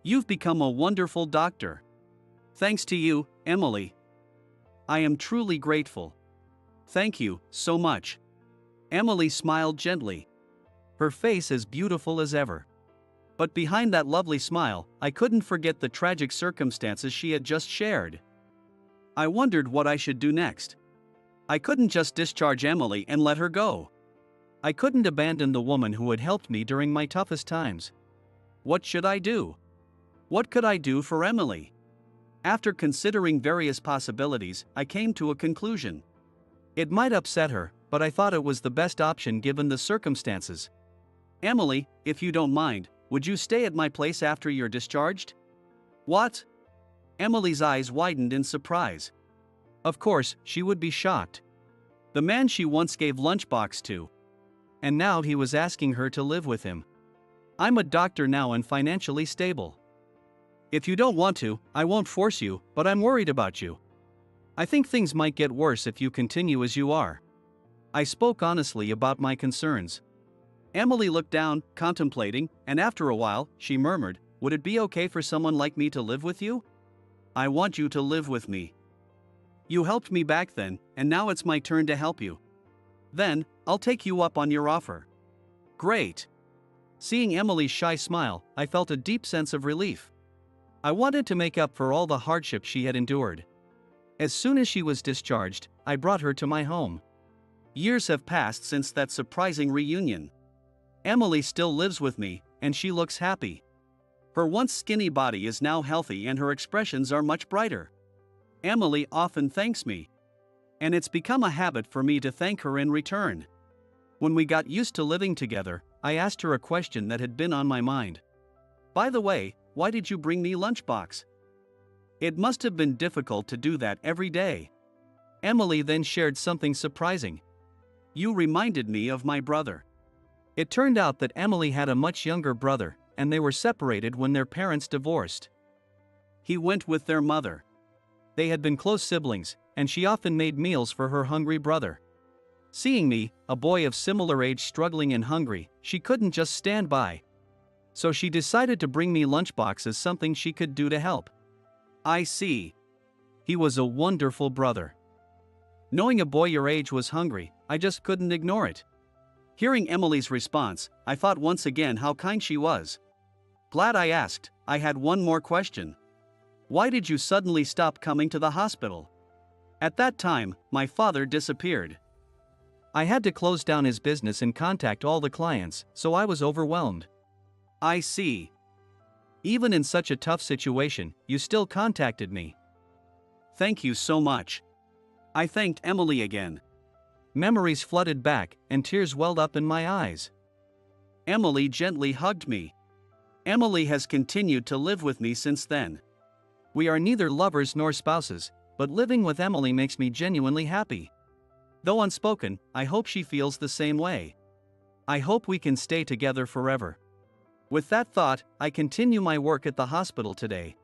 You've become a wonderful doctor. Thanks to you, Emily. I am truly grateful. Thank you so much." Emily smiled gently, her face as beautiful as ever. But behind that lovely smile, I couldn't forget the tragic circumstances she had just shared. I wondered what I should do next. I couldn't just discharge Emily and let her go. I couldn't abandon the woman who had helped me during my toughest times. What should I do? What could I do for Emily? After considering various possibilities, I came to a conclusion. It might upset her, but I thought it was the best option given the circumstances. "Emily, if you don't mind, would you stay at my place after you're discharged?" "What?" Emily's eyes widened in surprise. Of course, she would be shocked. The man she once gave lunchbox to. And now he was asking her to live with him. "I'm a doctor now and financially stable. If you don't want to, I won't force you, but I'm worried about you. I think things might get worse if you continue as you are." I spoke honestly about my concerns. Emily looked down, contemplating, and after a while, she murmured, "Would it be okay for someone like me to live with you? I want you to live with me. You helped me back then, and now it's my turn to help you. Then, I'll take you up on your offer." "Great." Seeing Emily's shy smile, I felt a deep sense of relief. I wanted to make up for all the hardship she had endured. As soon as she was discharged, I brought her to my home. Years have passed since that surprising reunion. Emily still lives with me, and she looks happy. Her once skinny body is now healthy and her expressions are much brighter. Emily often thanks me. And it's become a habit for me to thank her in return. When we got used to living together, I asked her a question that had been on my mind. "By the way, why did you bring me lunchbox? It must have been difficult to do that every day." Emily then shared something surprising. "You reminded me of my brother. It turned out that Emily had a much younger brother, and they were separated when their parents divorced. He went with their mother. They had been close siblings, and she often made meals for her hungry brother. Seeing me, a boy of similar age struggling and hungry, she couldn't just stand by. So she decided to bring me lunchboxes, something she could do to help. I see. He was a wonderful brother. Knowing a boy your age was hungry, I just couldn't ignore it. Hearing Emily's response, I thought once again how kind she was. Glad I asked. I had one more question. Why did you suddenly stop coming to the hospital? At that time, my father disappeared. I had to close down his business and contact all the clients, so I was overwhelmed. I see. Even in such a tough situation, you still contacted me. Thank you so much. I thanked Emily again. Memories flooded back, and tears welled up in my eyes. Emily gently hugged me. Emily has continued to live with me since then. We are neither lovers nor spouses, but living with Emily makes me genuinely happy. Though unspoken, I hope she feels the same way. I hope we can stay together forever. With that thought, I continue my work at the hospital today,